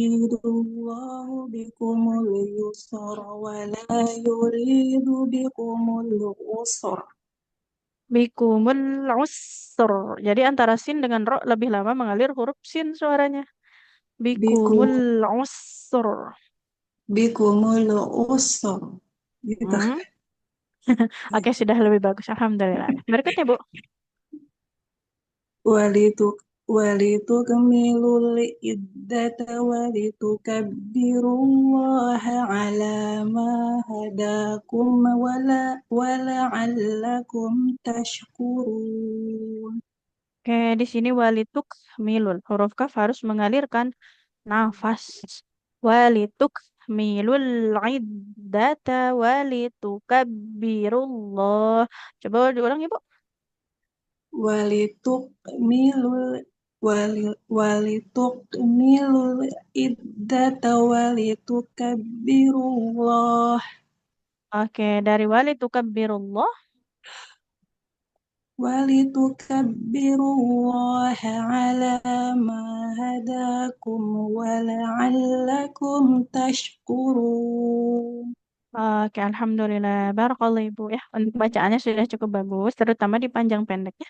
Yuridullahu bikumul yusra wa la yuridu bikumul usra. Bikumul usr. Jadi antara sin dengan ro lebih lama mengalir huruf sin suaranya. Bikumul usr. Bikumul usra. Gitu. Hmm. Oke, sudah lebih bagus. Alhamdulillah. Berikutnya, Bu. Walitukmilul iddata walitukabbirullaha ala ma hadakum wala'allakum tashkurun. Oke, di sini walituk milul. Huruf kaf harus mengalirkan nafas. Walituk milul iddata walitukabbirullah. Coba diulang ya, Bu. Walitukmilul iddata walitukabbirullah Oke, dari walitukabbirullah. Walitukabbirullaha ala ma hadakum wala'allakum tashkurun. Oke, alhamdulillah. Barakallah Ibu ya. Untuk bacaannya sudah cukup bagus, terutama di panjang pendeknya.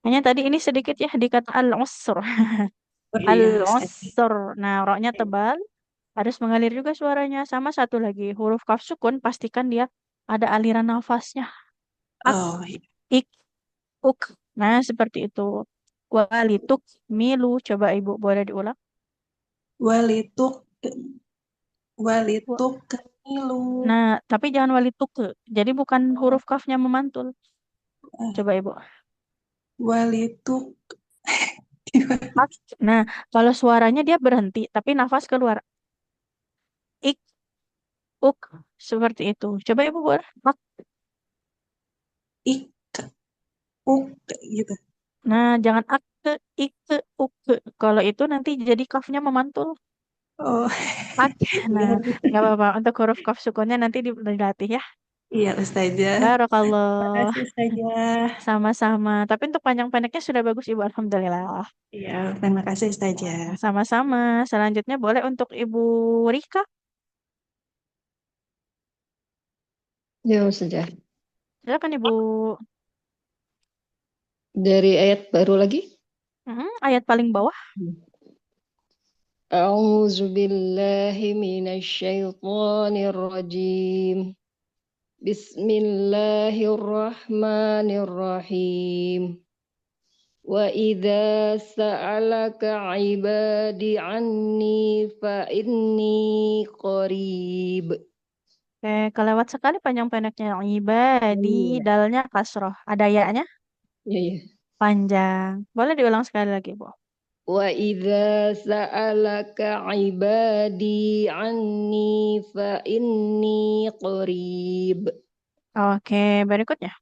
Hanya tadi ini sedikit ya di kata al-usr. Oh iya, Al-usr. Nah, roknya tebal, harus mengalir juga suaranya. Sama satu lagi, huruf kaf sukun, pastikan dia ada aliran nafasnya. Ak, oh iya. ik, uk. Nah, seperti itu. Walituk, milu. Coba Ibu boleh diulang. Walituk Wa- walitukmilu Nah, tapi jangan walituk. Jadi bukan huruf kafnya memantul. eh, Coba Ibu. walituk Ak. Nah, kalau suaranya dia berhenti, tapi nafas keluar. Ik, uk. Seperti itu. Coba Ibu boleh. Ak. ik uk gitu. Nah, jangan ak, ik, uk. Kalau itu nanti jadi kafnya memantul. Oh Ak. Nah, iya, nggak apa-apa. Untuk huruf kaf sukunnya nanti dilatih ya. iya Ustazah. Terima Barakallah. kasih Ustazah. Sama-sama. Tapi untuk panjang pendeknya sudah bagus Ibu. Alhamdulillah. Iya, terima kasih Ustazah. Sama-sama. Selanjutnya boleh untuk Ibu Rika. Ya, Ustazah. Silakan Ibu. Dari ayat baru lagi. Ayat paling bawah. A'udzu billahi minasyaitonir rajim. Bismillahirrahmanirrahim. Wa idza sa'alaka 'ibadi 'anni fa inni qarib. Oke, kelewat sekali panjang pendeknya. Ibadi, Iya. dalnya kasroh. Ada ya-nya Iya, iya. panjang. Boleh diulang sekali lagi, Bu. Wa idza sa'alaka 'ibadi 'anni fa inni qarib. Oke, berikutnya.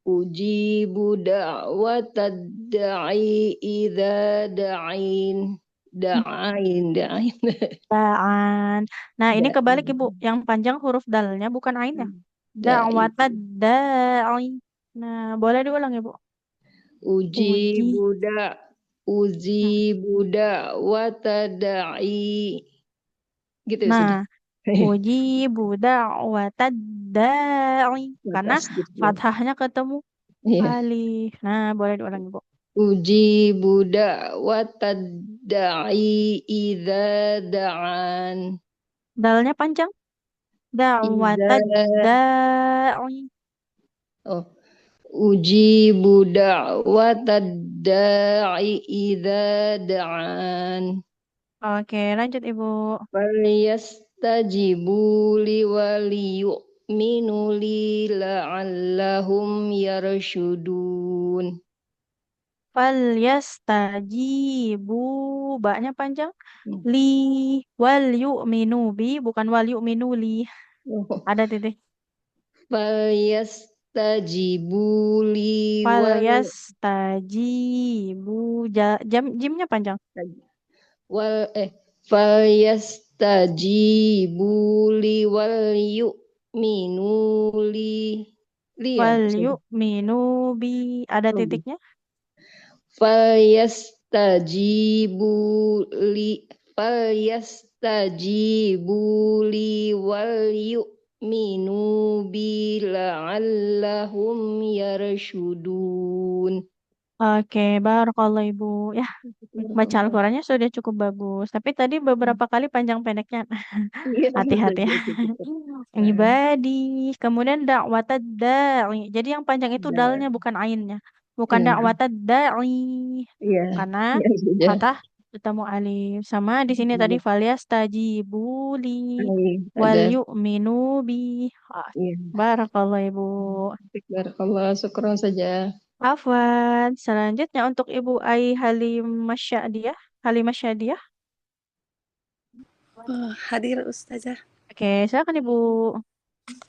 ujibu da'watad da'i idza da'in. Da'ain. Da'an. Nah, ini kebalik Da'in. Ibu. Yang panjang huruf dalnya bukan ain ya. Da'in. Da'watad da'i. Nah, boleh diulang Ibu. Ujibu da'watad da'i. Gitu ya sudah. Nah, ujibu da'watad da'i. Karena Atas gitu ya. fathahnya ketemu Iya. alif. Nah, boleh diulang Ibu. Ujibu da'watad da'i idza da'an. Dalnya panjang. Da'watad da'i. Oh. Ujibu da'watad da'i idza da'an. Oke, lanjut Ibu. Falyastajibu li waliyu'minu li la'allahum yarshudun. Falyastajibu. Ba-nya panjang. Li wal yu'minu bi. Bukan wal yu'minu li. Ada titik. Falyastajibu li Falyastajibu. Jimnya panjang. falyastajibu li wal yu'minu li ya. Wal yu'minu bi. Ada titiknya. Falyastajibu li wal yu'minu bi la'allahum yarshudun. Oke, barakallah Ibu. Ya, baca Al-Qurannya sudah cukup bagus. Tapi tadi beberapa kali panjang pendeknya. Hati-hati ya. Ibadi. Kemudian da'watad da'i. Jadi yang panjang itu dalnya bukan ainnya. Bukan da'watad da'i. Karena fathah ketemu alif. Sama di sini tadi falyastajibu li wal yu'minu bi. Barakallah Ibu. Barakallah, syukran saja. Afwan. Selanjutnya untuk Ibu Ai Halimah Syadiah. Halimah Syadiah. Hadir Ustazah. Oke, silakan Ibu.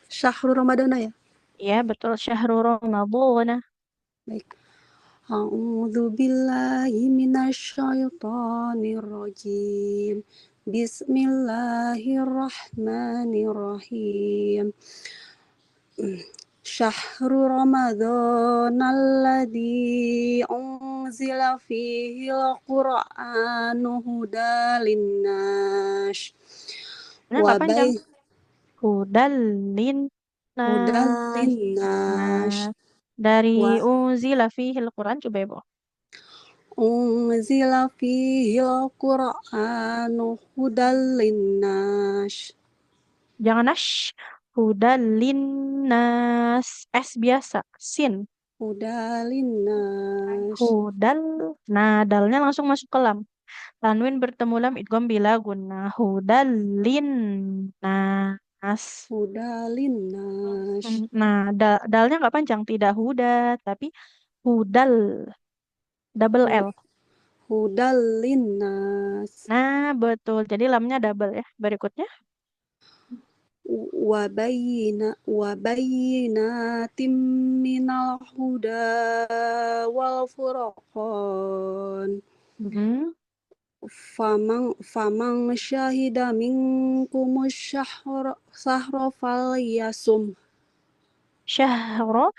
Syahrul Ramadan ya? Ya, betul. Syahrul Ramadan. Baik. A'udzu billahi minasyaitonir rajim. Bismillahirrahmanirrahim. Syahrul Ramadan alladzi unzila fihi al-Qur'anu hudal linnas. Benar nggak panjang? Hudal linnas. Dari unzila fihi al-Qur'an coba Ibu. Unzila fihi al-Qur'anu hudal linnas. Jangan nash. Hudal linnas. S biasa. Sin. Hudal linnas. Hudal. Nah, dalnya langsung masuk ke lam. Tanwin bertemu lam idgham bila gunnah. Hudal linnas. Hudal linnas. Nah, dalnya nggak panjang. Tidak huda, tapi hudal. Double L. Hudal linnas. Nah, betul. Jadi lamnya double ya. Berikutnya. Wabayinatim minal huda wal furqan. Famang syahida minkumus sahra falyasum. Syahra.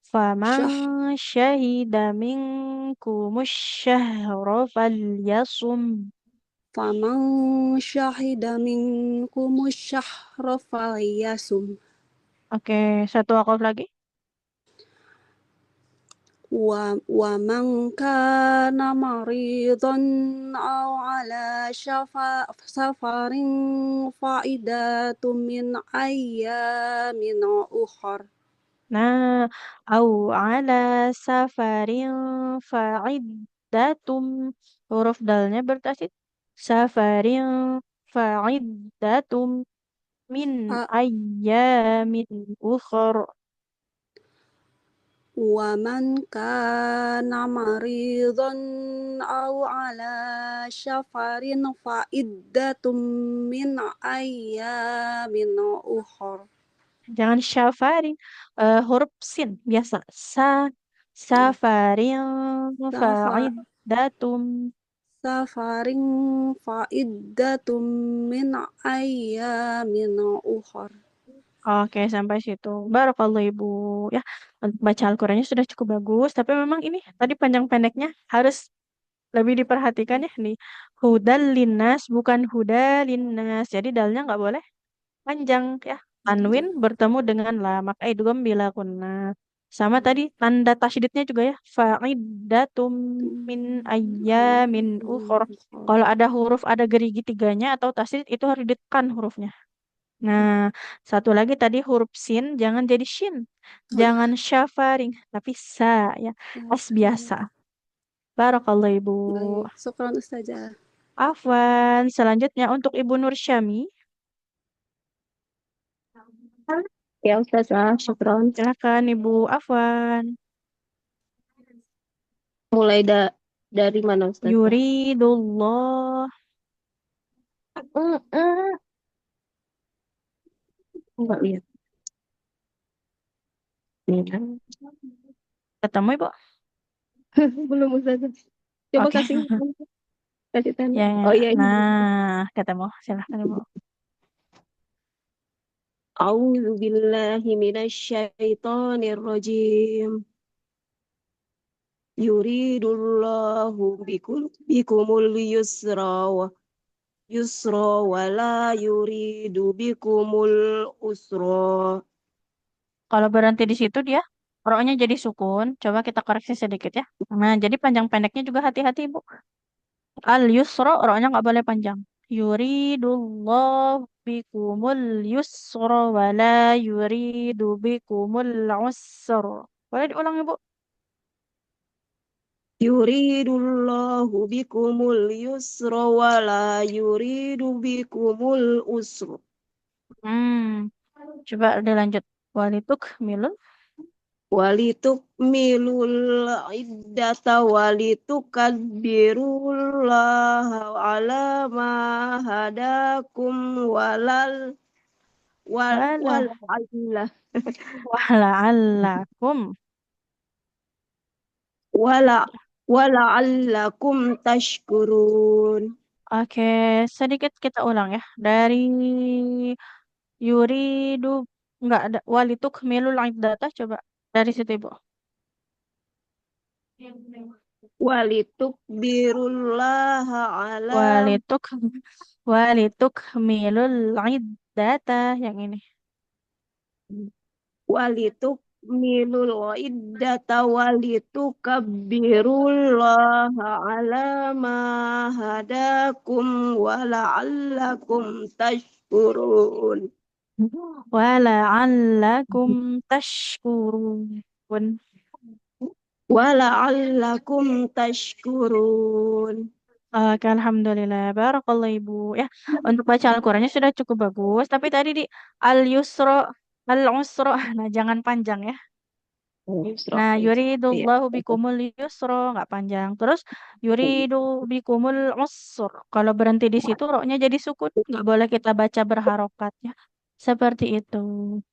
Faman syahida minkumus syahra falyasum. Faman syahida minkumus syahra falyasum. Oke, satu wakaf lagi. Wa man kana maridan aw ala safarin faidatun min ayyamin ukhar. Nah, au ala safarin fa'iddatum. Huruf dalnya bertasid. Safarin fa'iddatum min ayyamin ukhar. Wa man kana maridan aw ala safarin fa'iddatum min ayyamin ukhar. Jangan syafarin. Huruf sin biasa. Safarin Safa fa'iddatum. safaring fa'iddatum min ayyamin ukhar. Oke, sampai situ. Barakallahu Ibu. Ya, untuk baca Al-Qur'annya sudah cukup bagus, tapi memang ini tadi panjang pendeknya harus lebih diperhatikan ya nih. Hudal linnas bukan huda linnas. Jadi dalnya nggak boleh panjang ya. Tanwin bertemu dengan la, maka idgham bila kunna. Sama tadi tanda tasydidnya juga ya. Fa'iddatum min ayyamin ukhra. Kalau ada huruf ada gerigi tiganya atau tasydid itu harus ditekan hurufnya. Nah, satu lagi tadi huruf sin jangan jadi shin. Oh ya, Jangan syafaring tapi sa ya. As biasa. Barakallahu Ibu. baik. Syukran Ustazah. Afwan. Selanjutnya untuk Ibu Nur Syami. Ya Ustazah, syukron. Silakan Ibu Afwan. Mulai dari mana Ustazah? Yuridullah. Enggak lihat. Ini kan. Ketemu Ibu? Belum Ustazah. Coba Oke. kasih tanda. Ya, Oh iya ini. nah, ketemu. Silakan Ibu. A'udzu billahi minasyaitonir rajim. Yuridullahu bikumul yusra wa la yuridu bikumul usra. Kalau berhenti di situ dia roknya jadi sukun. Coba kita koreksi sedikit ya. Nah, jadi panjang pendeknya juga hati-hati Ibu. Al yusra roknya nggak boleh panjang. Yuridullah bikumul yusra wa la yuridu bikumul usra. Boleh diulang Ibu? Yuridullahu bikumul yusra wa la yuridu bikumul usra. Coba dilanjut. Walituk milun. Walitukmilul iddata walitukabbirullaha ala ma hadakum Wala wala'alla- wala'allakum. wala'allakum tashkurun. Oke, sedikit kita ulang ya. Dari yuridu nggak ada walituk milul iddata coba dari situ Ibu. Walitukbirullaha ala Walituk walituk milul iddata yang ini. walitukmilul iddata walitukabbirullaha ala ma hadakum wala'allakum tashkurun. Wala'allakum tashkurun. Wala'allakum tashkurun. Oke, alhamdulillah. Barakallah Ibu. Ya, untuk baca Al-Qur'annya sudah cukup bagus, tapi tadi di al-yusra al-usra. Nah, jangan panjang ya. Nah, yuridullahu bikumul yusra nggak panjang. Terus yuridu bikumul usra. Kalau berhenti di situ roknya jadi sukun, nggak boleh kita baca berharokat ya. Seperti itu.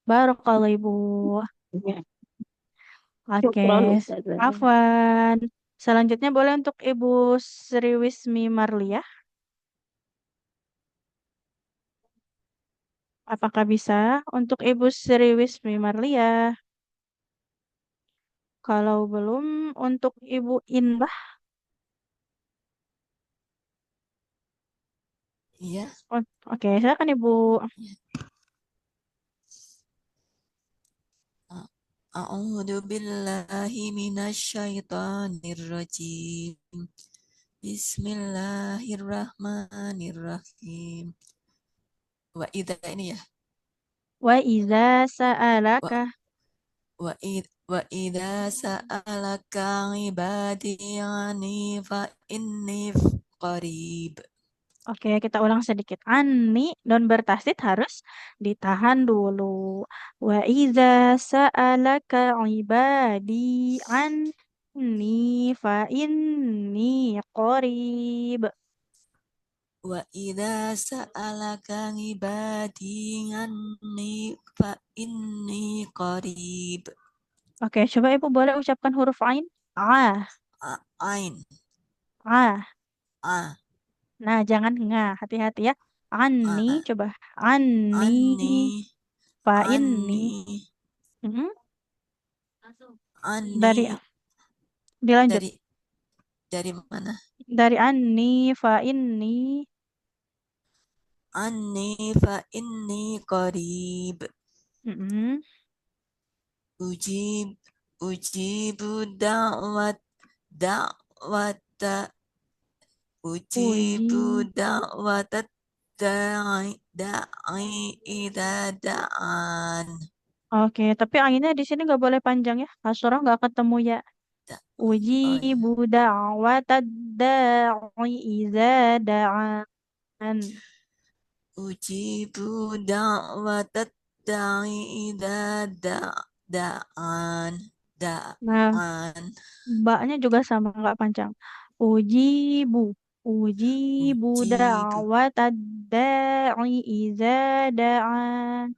Barakallah Ibu. Oke, Syukron Ustazah. Afwan. Selanjutnya boleh untuk Ibu Sri Wismi Marlia. Apakah bisa untuk Ibu Sri Wismi Marlia? Kalau belum, untuk Ibu Indah. Iya. Oke, silakan Ibu. A'udzu billahi minasyaitonir rajim. Bismillahirrahmanirrahim. Wa idza ini ya. Wa iza sa'alaka. Wa idza sa'alaka ibadi anni fa inni qarib. Oke, kita ulang sedikit. Ani dan bertasdid harus ditahan dulu. Wa iza sa'alaka ibadi anni fa inni qarib. Wa idza sa'alaka ibadi anni fa inni qarib. Oke, coba Ibu boleh ucapkan huruf ain. Ain. A. A. Nah, jangan nga, hati-hati ya. Anni, coba. Anni. Anni, fa inni. Anni. Dari, dilanjut. Dari mana? Dari anni, fa inni. Anni fa inni qarib. Ujibu da'wata da'i idza da'an. Oke, tapi ainnya di sini nggak boleh panjang ya. Kasroh nggak ketemu ya. Ujibu da'wata da'i idza da'an. Ujibu da'wata da'i idza da'an. Nah, mbaknya juga sama nggak panjang. Ujibu da'wata da'i idza da'an.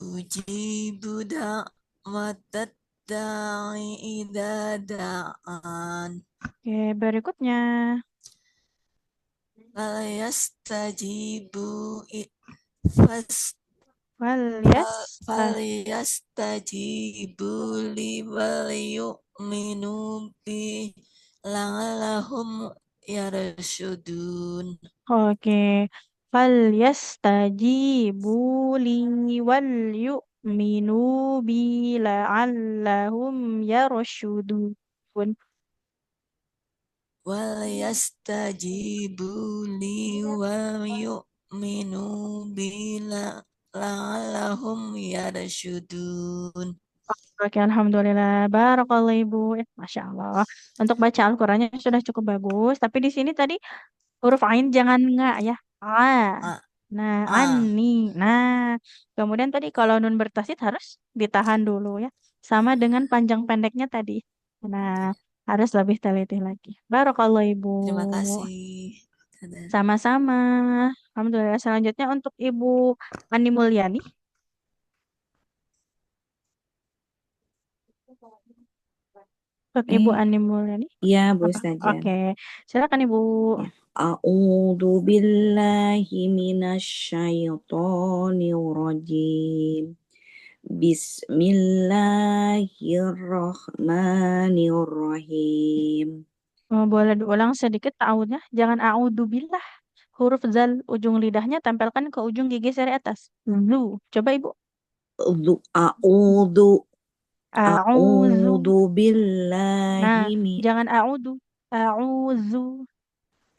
Ujibu da'wata da'i idza da'an. Oke, berikutnya. Falyastajibu li wal yu'minu bi la'allahum yarshudun. Oke. Falyastajibu li wal yu'minu bi la'allahum yarshudun. Walyastajibu li wal yu'minu bi la'allahum yarshudun. Oke, alhamdulillah. Barakallah Ibu. Masya Allah. Untuk baca Al-Qurannya sudah cukup bagus. Tapi di sini tadi huruf ain jangan nggak ya. Nah, ani. Nah, kemudian tadi kalau nun bertasid harus ditahan dulu ya. Sama dengan panjang pendeknya tadi. Nah, harus lebih teliti lagi. Barakallah Ibu. Terima kasih. Sama-sama. Alhamdulillah. Selanjutnya untuk Ibu Ani Mulyani. Untuk Ibu Ani Mulyani. Ya, Bu Ustazah. Oke. Silakan Ibu. Ya. A'udzu billahi minasyaitonir rajim. Bismillahirrahmanirrahim. Boleh diulang sedikit ta'awudnya. Jangan a'udzu billah. Huruf zal ujung lidahnya tempelkan ke ujung gigi seri atas. Zu. Coba Ibu. A'udzu billahi jangan a'udzu. A'udzu.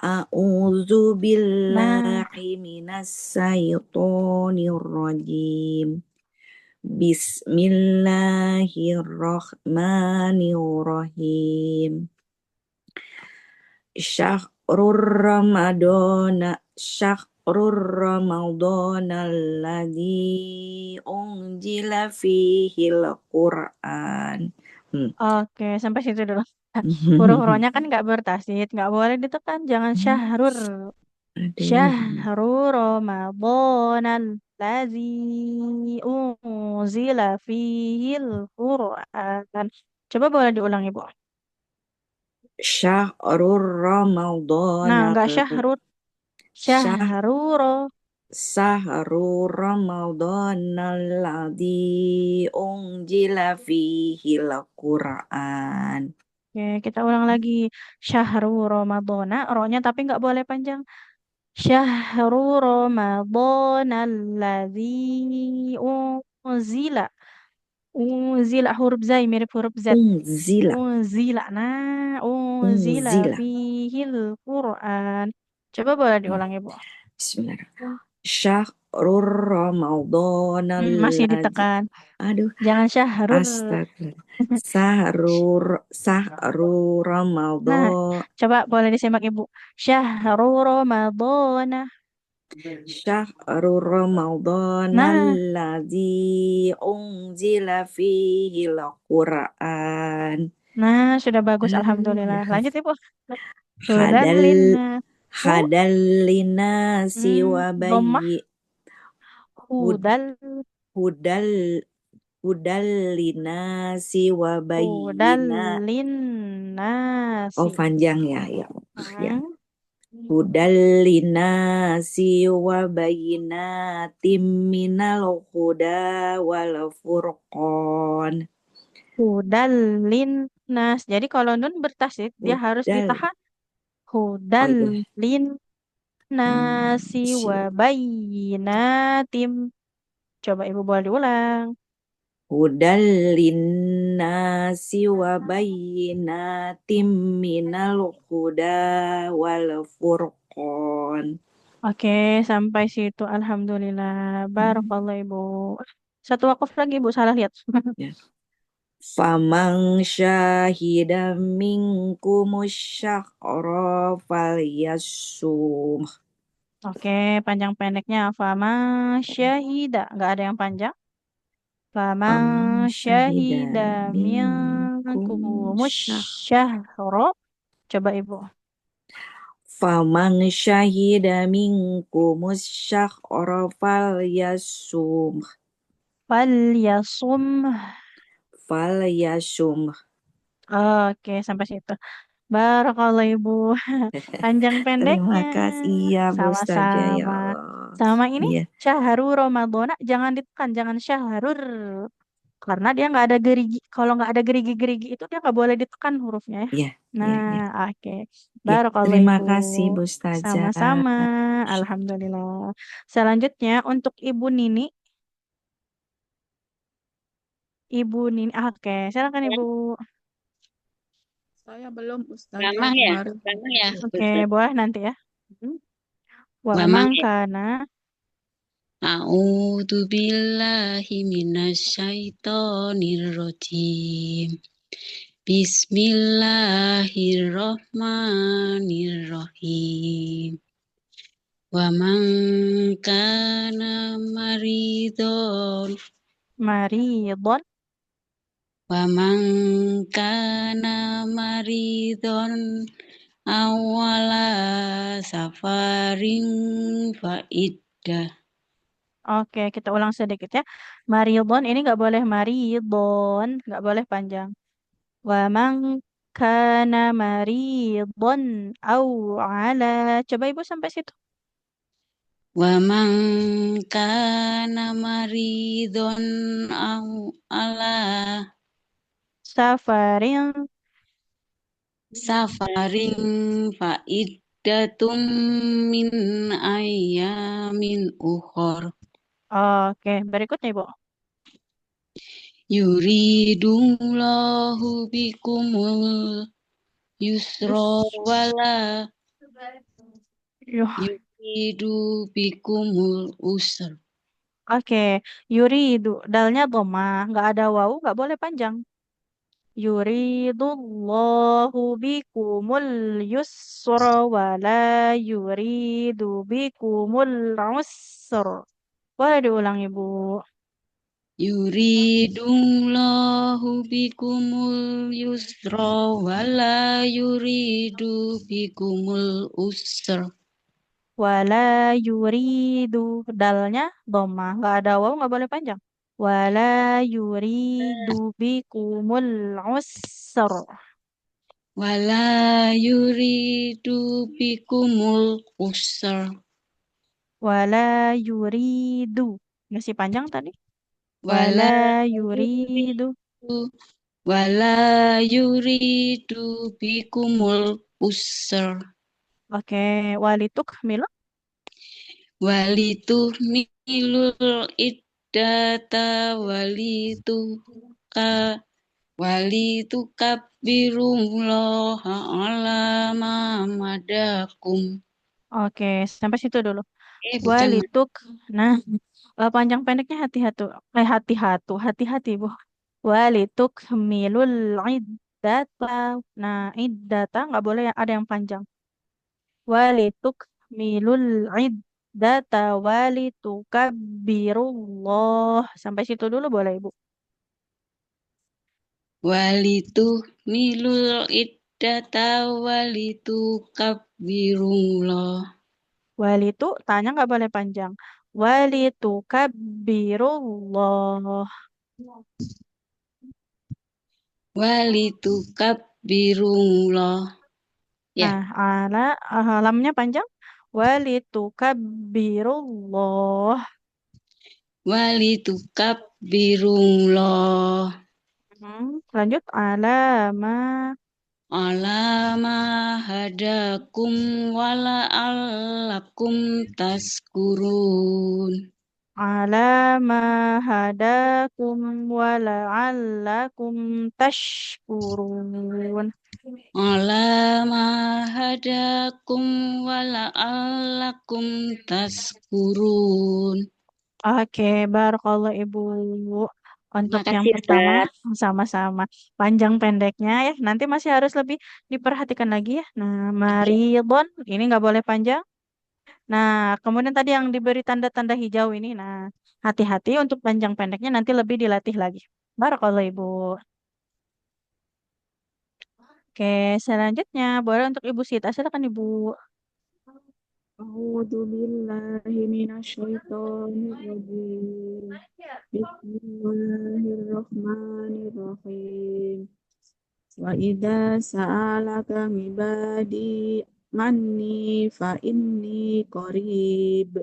A'udzu billahi minasyaitonir rajim. Bismillahirrahmanirrahim. Syahrur Ramadan alladzi unzila fihil Qur'an. Oke, sampai situ dulu. Huruf-hurufnya kan nggak bertasid, nggak boleh ditekan. Jangan syahrur. Syahrur Ramadan alladzi unzila fihil Qur'an. Coba boleh diulang Ibu. Syahrur Ramadan. Nah, enggak syahrur. Syahrur Ramadan alladzi unzila fihil Qur'an. Oke, kita ulang lagi. Syahrul Ramadan, ro-nya tapi nggak boleh panjang. Syahrul Ramadan alladzi unzila. Unzila huruf zai mirip huruf z. Unzila. Nah, unzila fihil Qur'an. Coba boleh diulang Ibu. Bismillahirrahmanirrahim. Syahrur Ramadan masih ditekan. Aduh. Jangan syahrur. Astagfirullah. Syahrur Ramadan. Nah, coba boleh disimak Ibu. Syahrur Ramadan. Syahrur Ramadan alladzi unzila fihil Qur'an. Nah, sudah bagus alhamdulillah. Lanjut Ibu. Hadal linasi wa Dhammah. bayyi hud- Hudal. hudal hudal linasi wa Hudal bayyina. Oh, linnasi. panjang ya, ya. Ya. Hmm. Hudal linasi wa bayyinatim minal huda wal furqan. Hudal linnas. Jadi kalau nun bertasydid dia harus Hudal. ditahan. Oh Hudal iya. linnasi wa bayyinatim. Coba Ibu boleh diulang. Hudal linnasi wa bayyinatim minal huda wal furqan. Oke, sampai situ. Alhamdulillah. Barakallah Ibu. Satu wakaf lagi Ibu, salah lihat. Ya. Faman syahida minkumus syahra falyasum. Oke, panjang pendeknya. Fama syahida. Nggak ada yang panjang. Fama Faman syahida syahida minkum minkumus syahra. Coba Ibu. Faman syahida minkumus syahra falyasum. Falyasum. Falyasum. Oke, sampai situ. Barakallah Ibu. Panjang pendeknya. Terima kasih ya Bu Ustazah, ya Sama-sama. Allah. Sama ini Iya. syahrul Ramadhana jangan ditekan, jangan syahrul. Karena dia nggak ada gerigi. Kalau nggak ada gerigi-gerigi itu dia nggak boleh ditekan hurufnya ya. Iya, iya, iya. Nah, oke. Ya, Barakallah terima Ibu. kasih Bu Ustazah. Sama-sama. Alhamdulillah. Selanjutnya untuk Ibu Nini. Ibu Nini. Oke, silakan Ibu. Saya belum Ustazah Ramah ya? kemarin. Ramah ya? Oke, boleh nanti ya. Wa Ramah man ya? kana. A'udzu billahi minasyaitonir rajim. Bismillahirrahmanirrahim. Wa man kana maridon. Maridon. Wa man kana maridon awala safarin fa'iddah. Oke, kita ulang sedikit ya. Maridon ini nggak boleh maridon, nggak boleh panjang. Wa man kana maridon au ala. Coba Ibu sampai situ. Wa man kana maridon au ala Safarin. fa'iddatum min ayyamin ukhor. Oke, berikutnya Ibu. Yuridullahu bikumul yusra wala yuridu bikumul usra. Oke, yuridu. Dalnya dhamma, nggak ada wawu, nggak boleh panjang. Yuridullahu bikumul yusra wala yuridu bikumul usra. Boleh diulang Ibu. Yuridullahu bikumul yusra wala yuridu bikumul usra. Wala yuridu. Dalnya dhamma, nggak ada wawu, nggak boleh panjang. Wala yuridu bikumul usra. Wala yuridu bikumul usra. Wala yuridu. Masih panjang tadi. Wala yuridu. Wala yuridu bikumul usra. Oke, walituk milo. Walituhmilul iddata walitukabbirullah ala ma madakum. Oke, sampai situ dulu. Bukan. Walituk. Nah, panjang pendeknya hati-hati Bu. Walituk milul iddata. Nah, iddata nggak boleh ada yang panjang. Walituk milul iddata walitukabbirullah. Sampai situ dulu boleh Ibu. Walituhmilul iddata iddata walitukabbirullah. Walitu, tanya nggak boleh panjang. Walitukabbirullah. Walitukabbirullah. Ya, Nah, lamnya panjang. Walitukabbirullah. walitukabbirullah. Lanjut. Alama. Alama hadakum wala'allakum taskurun. Alama hadakum wala'allakum tashkurun. Alama hadakum wala'allakum taskurun. Oke, barakallah Ibu. Untuk yang Makasih pertama, Ustaz. sama-sama. Panjang pendeknya ya, nanti masih harus lebih diperhatikan lagi ya. Nah, maridon, ini nggak boleh panjang. Nah, kemudian tadi yang diberi tanda-tanda hijau ini, nah, hati-hati untuk panjang pendeknya nanti lebih dilatih lagi. Barakallah Ibu. Oke, selanjutnya boleh untuk Ibu Sita, silakan Ibu. A'udzu billahi minasyaitonir rajim. Bismillahirrahmanirrahim. Wa idza sa'alaka ibadi manni fa inni qarib.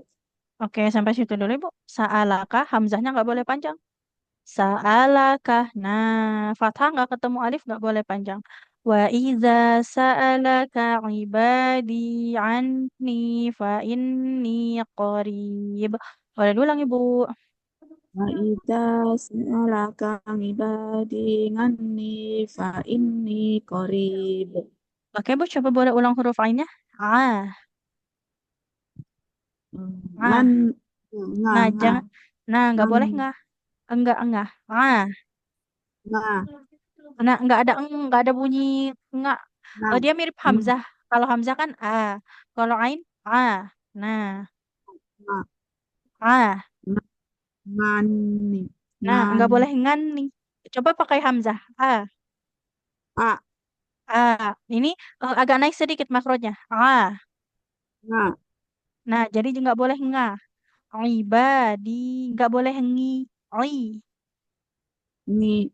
Oke, sampai situ dulu Ibu. Sa'alaka, hamzahnya nggak boleh panjang. Sa'alaka. Nah, fathah nggak ketemu alif nggak boleh panjang. Wa idza sa'alaka ibadi anni fa inni qarib. Boleh diulang Ibu. Wa idza sa'alaka ibadi anni fa inni qarib. Oke Bu, coba boleh ulang huruf ainnya. Ah, ah. Ngan Nah, nga jangan. Nah, nggak boleh ngan nggak. Enggak. Ah. nga Nah, nggak ada bunyi nggak. nga Dia mirip nga hamzah. Kalau hamzah kan a. Kalau ain a. Nah, nga a. ngani Nah, nggak ngan boleh ngan nih. Coba pakai hamzah. A. a A. Ini agak naik sedikit makrotnya. A. nga Nah, jadi nggak boleh nga. Ibadi. Nggak boleh ngi. Oi. ni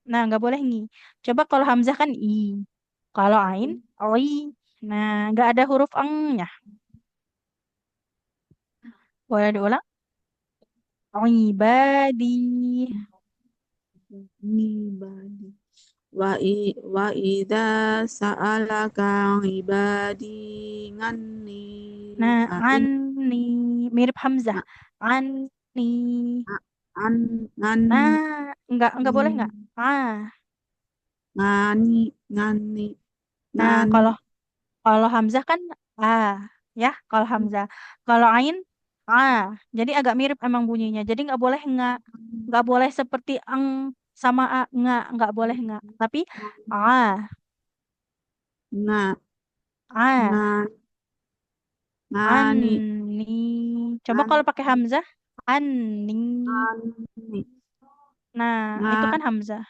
Nah, nggak boleh ngi. Coba kalau hamzah kan i. Kalau ain, oi. Nah, nggak ada huruf eng-nya. Boleh diulang? Ibadi. ni badi wa idza sa'alaka ibadi nganni Nah, fa in ani. Mirip hamzah. Ani. an ngan Nah, nggak boleh nggak? Ah. ngani ngani Nah, ngan kalau hamzah kan a, ya. Kalau hamzah, kalau ain a. Jadi agak mirip emang bunyinya. Jadi nggak boleh seperti eng sama a, nggak boleh nggak. Tapi a, nga a, ngan ngani ani. Coba ngan kalau pakai hamzah, ani. ngani Nah, itu ngan kan hamzah.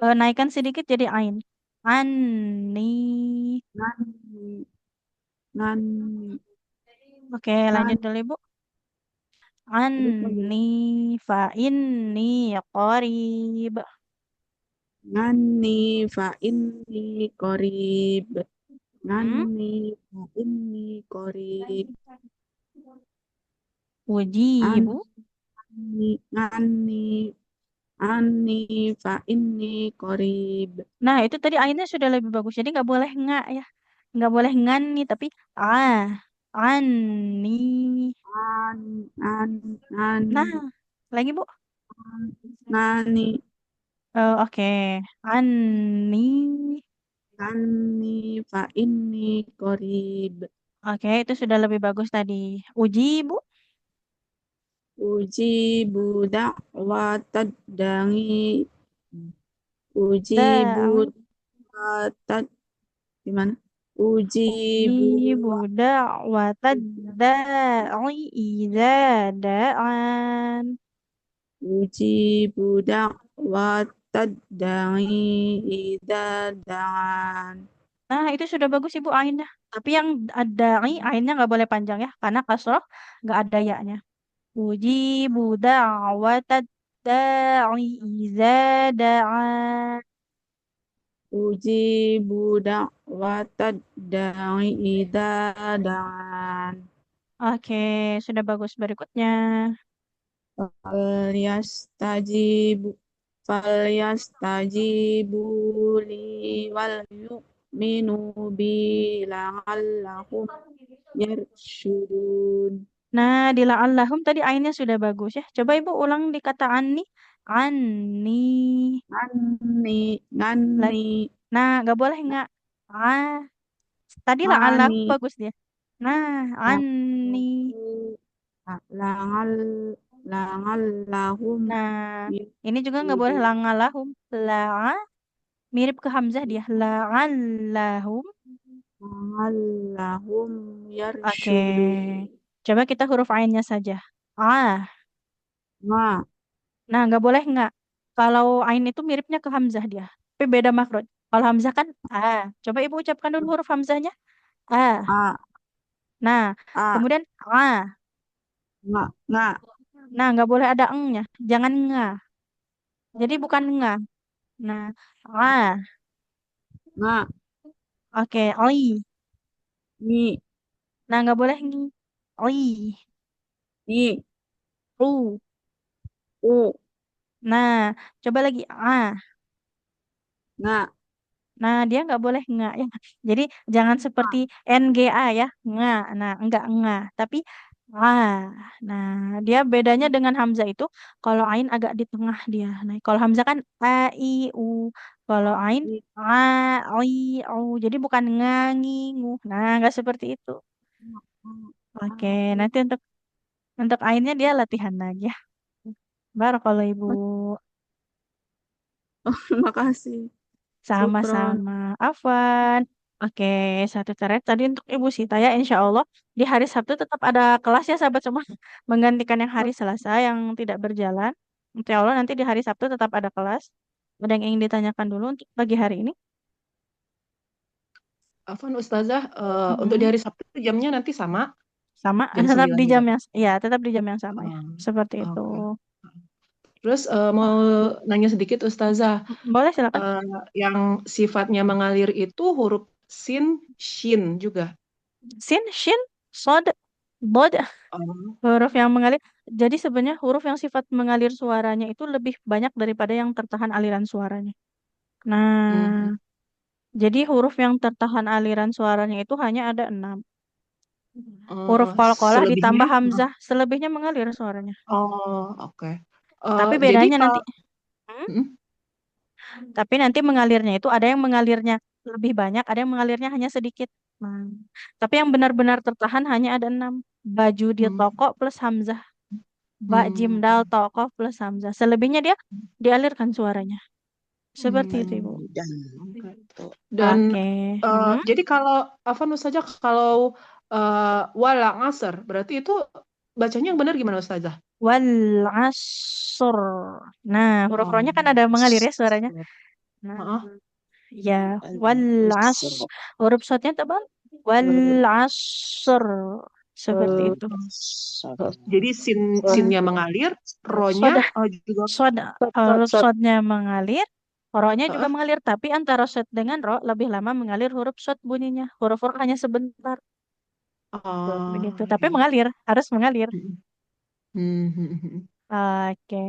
Naikkan sedikit jadi ain. Ani. ngani ngani Oke, ngan lanjut dulu Ibu. terus lagi Anni fa inni qarib. ngani fa inni qarib Hmm? ngani fa inni qarib Ujibu. ngani ani fa inni qarib Nah, itu tadi ainnya sudah lebih bagus. Jadi nggak boleh nggak ya. Nggak boleh ngani tapi ani. an an Nah, lagi Bu. ngani Oke. Ani. ngani fa inni qarib Oke, itu sudah lebih bagus tadi. Ujibu. uji budak watad dangi uji Da. budak gimana uji Ujibu budak da'watad da'i idza da'an. uji budak tad'i idza da'an. Nah, itu sudah bagus Ibu ainnya. Tapi yang ada ainnya nggak boleh panjang ya, karena kasroh nggak ada ya-nya. Ujibu da'watad da'i idza da'an. Ujibu da'watad da'i idza da'an. Oke, sudah bagus. Berikutnya. Falyastajibu falyastajibu li wal yu'minu bi la'allahum yarshudun. Nah, di la'allahum tadi ainnya sudah bagus ya. Coba Ibu ulang di kata anni. Anni. Ngani Nah, nggak boleh nggak. Ah, tadi la'allahum ani bagus dia. Nah, anni. langal langallahum Nah, ini juga nggak boleh langalahum. La, mirip ke hamzah dia. La'allahum. langallahum Oke. yarshudun. Coba kita huruf ainnya saja. Ah. Nga Nah, nggak boleh nggak. Kalau ain itu miripnya ke hamzah dia. Tapi beda makhraj. Kalau hamzah kan ah. Coba Ibu ucapkan dulu huruf hamzahnya. Ah. a Nah, a kemudian ah. nga Nah, nggak boleh ada engnya. Jangan nga. Jadi bukan nga. Nah, ah. nga Oke, oi. ni Nah, nggak boleh ngi. Oi. ni U. u Nah, coba lagi ah. nga Nah, dia nggak boleh nggak ya. Jadi jangan seperti NGA ya, nggak. Nah, enggak nggak, tapi ah. Nah, dia bedanya dengan hamzah itu kalau ain agak di tengah dia. Nah, kalau hamzah kan a i u. Kalau ain a i u. Jadi bukan ngangi ngu. Nah, nggak seperti itu. Oke, nanti untuk ainnya dia latihan lagi ya. Barakallahu Ibu. makasih. Syukron. Sama-sama, Afwan. Oke, satu coret tadi untuk Ibu Sita ya, insya Allah di hari Sabtu tetap ada kelas ya sahabat semua, menggantikan yang hari Selasa yang tidak berjalan. Insya Allah nanti di hari Sabtu tetap ada kelas. Ada yang ingin ditanyakan dulu untuk pagi hari ini? Afwan Ustazah, untuk di hari Sabtu jamnya nanti sama Sama, jam tetap 9 di juga. jam yang, ya tetap di jam yang sama ya, seperti itu. Oke. Terus mau nanya sedikit Ustazah, Boleh silakan. yang sifatnya mengalir itu huruf sin, shin juga. Sin, shin, sod, bod, Oh. huruf yang mengalir. Jadi sebenarnya huruf yang sifat mengalir suaranya itu lebih banyak daripada yang tertahan aliran suaranya. Nah, jadi huruf yang tertahan aliran suaranya itu hanya ada 6. Huruf qalqalah ditambah Selebihnya? hamzah, selebihnya mengalir suaranya. Oh, oke. Tapi Jadi bedanya nanti, kalau tapi nanti mengalirnya itu ada yang mengalirnya lebih banyak, ada yang mengalirnya hanya sedikit. Nah, tapi yang benar-benar tertahan hanya ada 6. Baju di toko plus hamzah. Ba jim dal toko plus hamzah. Selebihnya dia dialirkan suaranya. Seperti itu, Ibu. Dan Oke. jadi kalau Afwan Ustazah, kalau wala ngasr berarti itu bacanya yang benar gimana Ustazah? Wal asr. Nah, huruf ro-nya kan ada mengalir ya suaranya. Nah, ya, wal asr. Huruf shotnya tebal. Wal asr. Seperti itu. Jadi sinnya mengalir, ro-nya juga Huruf shotnya mengalir, ro-nya juga mengalir, tapi antara shot dengan ro lebih lama mengalir huruf shot bunyinya. Huruf ro hanya sebentar. Begitu, tapi mengalir, harus mengalir. Oke.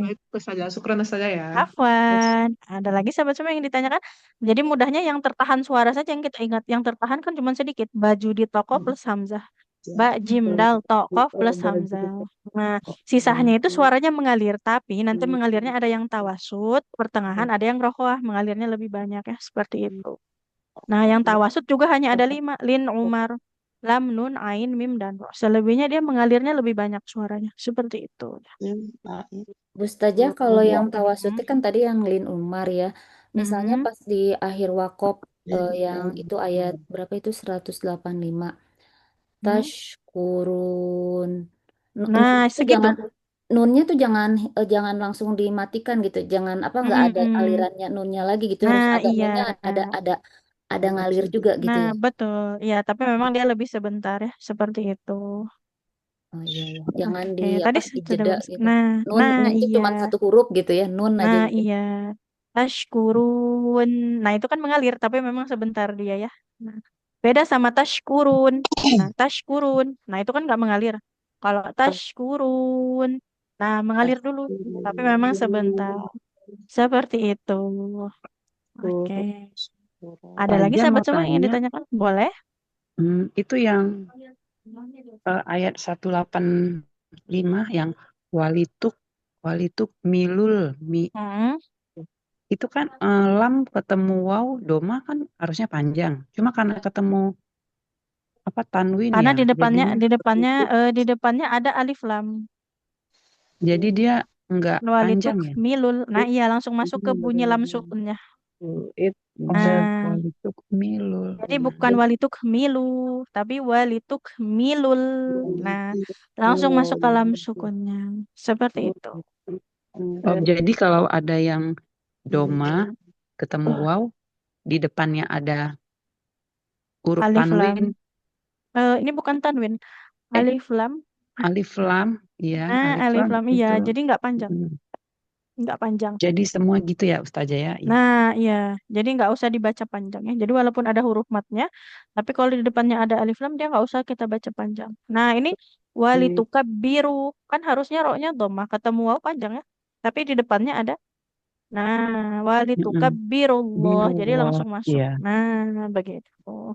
Baik, Ustazah. Syukran Ustazah ya. Afwan. Ada lagi sahabat semua yang ditanyakan? Jadi mudahnya yang tertahan suara saja yang kita ingat. Yang tertahan kan cuma sedikit. Baju di toko plus hamzah. Ba jim dal toko plus hamzah. Nah, sisanya itu suaranya mengalir, tapi nanti mengalirnya ada yang tawasud, pertengahan, ada yang rokhwah, mengalirnya lebih banyak ya, seperti itu. Nah, yang tawasud juga hanya ada 5, lin, umar, lam, nun, ain, mim, dan ro. Selebihnya dia mengalirnya lebih banyak suaranya, seperti itu. Ustazah, kalau yang tawasud kan tadi yang lin umar ya. Misalnya pas di akhir wakop yang itu ayat berapa itu 185. Tashkurun. Nah, Itu segitu. nunnya tuh jangan langsung dimatikan gitu, jangan nggak ada Mm-mm. alirannya nunnya lagi gitu, harus Nah, ada iya. nunnya, ada ngalir juga gitu Nah, ya. betul. Ya, tapi memang dia lebih sebentar ya, seperti itu. Oh iya ya, jangan Oke, tadi sudah dijeda bagus. gitu. Nah, Nun itu iya. cuma satu huruf gitu ya, nun aja Nah, gitu. iya. Tashkurun. Nah, itu kan mengalir, tapi memang sebentar dia ya. Nah, beda sama tashkurun. Nah, tashkurun. Nah, itu kan nggak mengalir. Kalau tashkurun, nah mengalir dulu, tapi memang sebentar. Seperti itu. Oke. Ada lagi Ustazah sahabat mau semua yang tanya, ditanyakan? Boleh? itu yang ayat 185 yang walituk walituk milul Hmm. itu kan lam ketemu waw doma kan harusnya panjang. Cuma karena ketemu tanwin Karena ya, di depannya jadinya di depannya ada alif lam. jadi dia nggak Walituk panjang ya. milul. Nah, iya langsung masuk ke bunyi lam sukunnya. Nah, Walituk milul. jadi bukan walituk milu, tapi walituk milul. Nah, langsung masuk ke lam sukunnya. Seperti itu. Oh, jadi kalau ada yang doma ketemu waw di depannya ada huruf Alif lam. tanwin, Ini bukan tanwin. Alif lam. alif lam, ya Nah, alif alif lam lam iya. itu. Jadi nggak panjang. Nggak panjang. Jadi semua gitu ya Ustazah ya. Iya. Nah, iya. Jadi nggak usah dibaca panjang ya. Jadi walaupun ada huruf matnya, tapi kalau di depannya ada alif lam, dia nggak usah kita baca panjang. Nah, ini walituka biru. Kan harusnya roknya dhamma. Ketemu waw panjang ya. Tapi di depannya ada. Nah, walituka birullah. Jadi Birullah, langsung masuk. iya. Nah, begitu.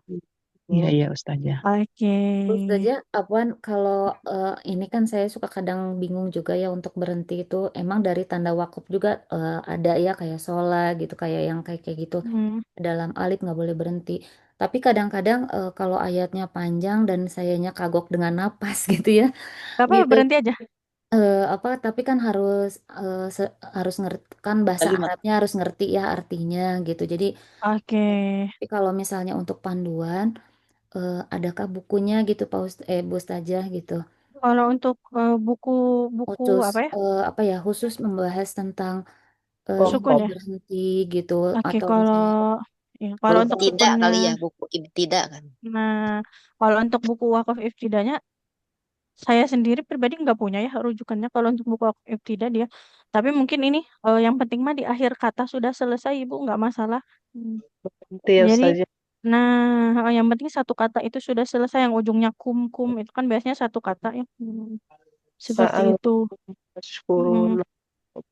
Iya iya Ustazah. Oke. Ustazah, apaan kalau ini kan saya suka kadang bingung juga ya untuk berhenti itu, emang dari tanda wakaf juga ada ya kayak sholat gitu, kayak yang kayak gitu Hmm. dalam alif nggak boleh berhenti. Tapi kadang-kadang kalau ayatnya panjang dan sayanya kagok dengan napas gitu ya, Apa gitu. berhenti aja? Tapi kan harus ngerti kan bahasa Arabnya, harus ngerti ya artinya gitu. Jadi Oke. tapi kalau misalnya untuk panduan, adakah bukunya gitu Bu Ustazah gitu? Kalau untuk buku Khusus apa ya? khusus membahas tentang Sukun ya. berhenti gitu, Oke, atau kalau misalnya ya, kalau untuk Ibtidak sukunnya, kali ya, buku ibtidak kan. nah kalau untuk buku wakaf ibtidanya, saya sendiri pribadi nggak punya ya rujukannya kalau untuk buku wakaf ibtidah dia. Tapi mungkin ini yang penting mah di akhir kata sudah selesai Ibu, nggak masalah. Hmm. Jadi, nah yang penting satu kata itu sudah selesai, yang ujungnya kum kum itu kan biasanya satu kata ya. Seperti itu. Hmm.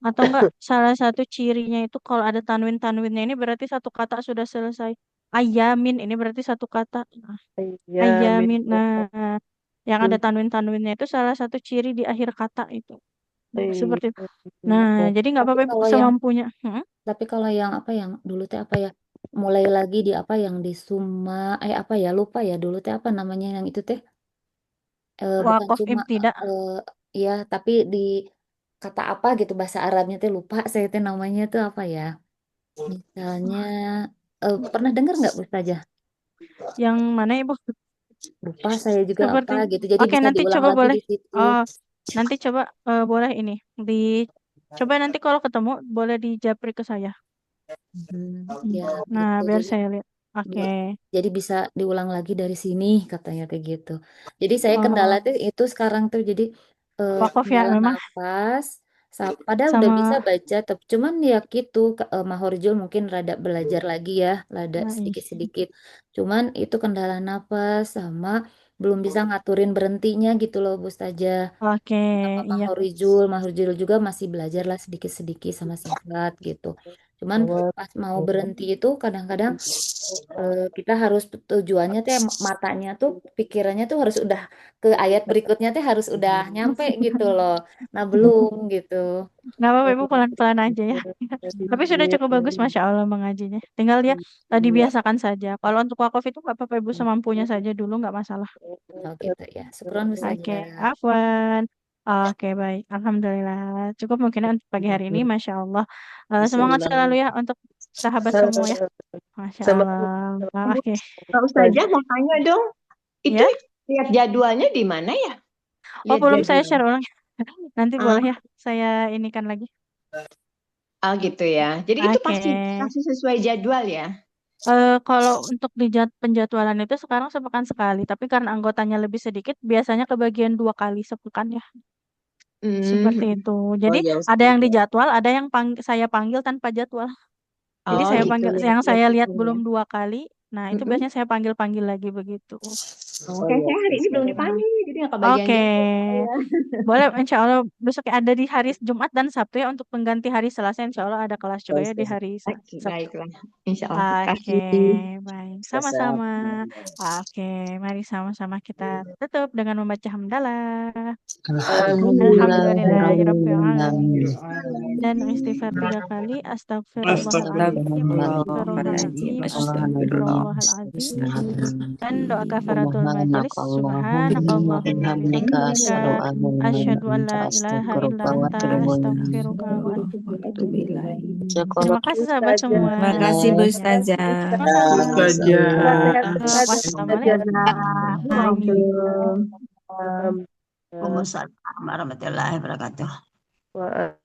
Atau enggak salah satu cirinya itu kalau ada tanwin-tanwinnya ini berarti satu kata sudah selesai. Ayamin ini berarti satu kata. Nah, ayamin. Nah, yang ada tanwin-tanwinnya itu salah satu ciri di akhir kata itu. Seperti itu. Nah, jadi nggak tapi apa-apa Ibu kalau yang semampunya. tapi kalau yang yang dulu teh apa ya, mulai lagi di yang di Suma lupa ya dulu teh apa namanya yang itu teh, bukan Wakaf cuma ibtidah. ya tapi di kata apa gitu bahasa Arabnya teh lupa saya teh namanya tuh apa ya, misalnya pernah dengar nggak Bu Ustazah? Yang mana Ibu? Lupa saya juga Seperti. gitu, jadi Oke, bisa nanti diulang coba lagi boleh. di situ. Oh, nanti coba boleh ini coba nanti kalau ketemu boleh dijapri ke saya. Ya Nah, gitu, biar jadi saya lihat. Oke. jadi bisa diulang lagi dari sini katanya kayak gitu. Jadi saya Oh, kendala tuh itu sekarang tuh, jadi wakaf ya kendala memang napas. Padahal udah bisa sama. baca, tapi cuman ya gitu, Mahorjul mungkin rada belajar lagi ya, rada Nah, sedikit-sedikit. Cuman itu kendala napas sama belum bisa ngaturin berhentinya gitu loh Bu Ustazah. Oke, Sama iya. Mahorjul juga masih belajar lah sedikit-sedikit sama singkat gitu. Cuman pas mau berhenti itu kadang-kadang kita harus tujuannya tuh matanya tuh pikirannya tuh harus udah ke ayat berikutnya tuh harus udah nyampe gitu loh. Nah belum gitu. Nggak apa-apa Ibu pelan-pelan aja ya. Tapi sudah cukup bagus Masya Allah mengajinya. Tinggal dia dibiasakan saja. Kalau untuk wakaf itu nggak apa-apa Ibu semampunya saja dulu nggak masalah. Oh gitu ya. Syukron Bu Oke, Ustazah. Afwan. Oke, baik. Alhamdulillah. Cukup mungkin untuk pagi hari ini, Masya Allah. Semangat selalu ya untuk sahabat semua ya. Masya Allah. Oke. Pak Ustazah mau tanya dong, itu Ya? lihat jadwalnya di mana ya? Oh, Lihat belum saya jadwalnya. share ulang. Nanti Ah, boleh ya saya inikan lagi. oh gitu ya. Jadi itu pasti Oke. sesuai jadwal ya. Kalau untuk penjadwalan itu sekarang sepekan sekali, tapi karena anggotanya lebih sedikit, biasanya kebagian 2 kali sepekan ya. Seperti Hmm. itu. Oh Jadi ya ada yang Ustazah. dijadwal, ada yang saya panggil tanpa jadwal. Jadi Oh saya gitu panggil, ya. yang saya lihat Ya. belum 2 kali, nah itu Mm-mm. biasanya saya panggil-panggil lagi begitu. Oh, kayak saya hari ini belum dipanggil, jadi nggak kebagian Oke. jadwal saya. Boleh, insya Allah besok ada di hari Jumat dan Sabtu ya, untuk pengganti hari Selasa, insya Allah ada kelas juga ya di hari Oke, Sabtu. baiklah. Insya Allah. Terima Oke, kasih. baik. Ustazah. Sama-sama. Oke, mari sama-sama kita tutup dengan membaca hamdalah. Alhamdulillahirabbil alamin. Dan istighfar 3 kali, astagfirullahaladzim, astagfirullahaladzim, astagfirullahaladzim. Dan doa kafaratul majelis, subhanakallahumma bihamdika, asyhadu an la ilaha illa anta, astaghfiruka wa atubu ilaik. Terima kasih sahabat semua. Terima kasih Bu Ustazah. Wassalamualaikum warahmatullahi wabarakatuh. Waalaikumsalam warahmatullahi wabarakatuh.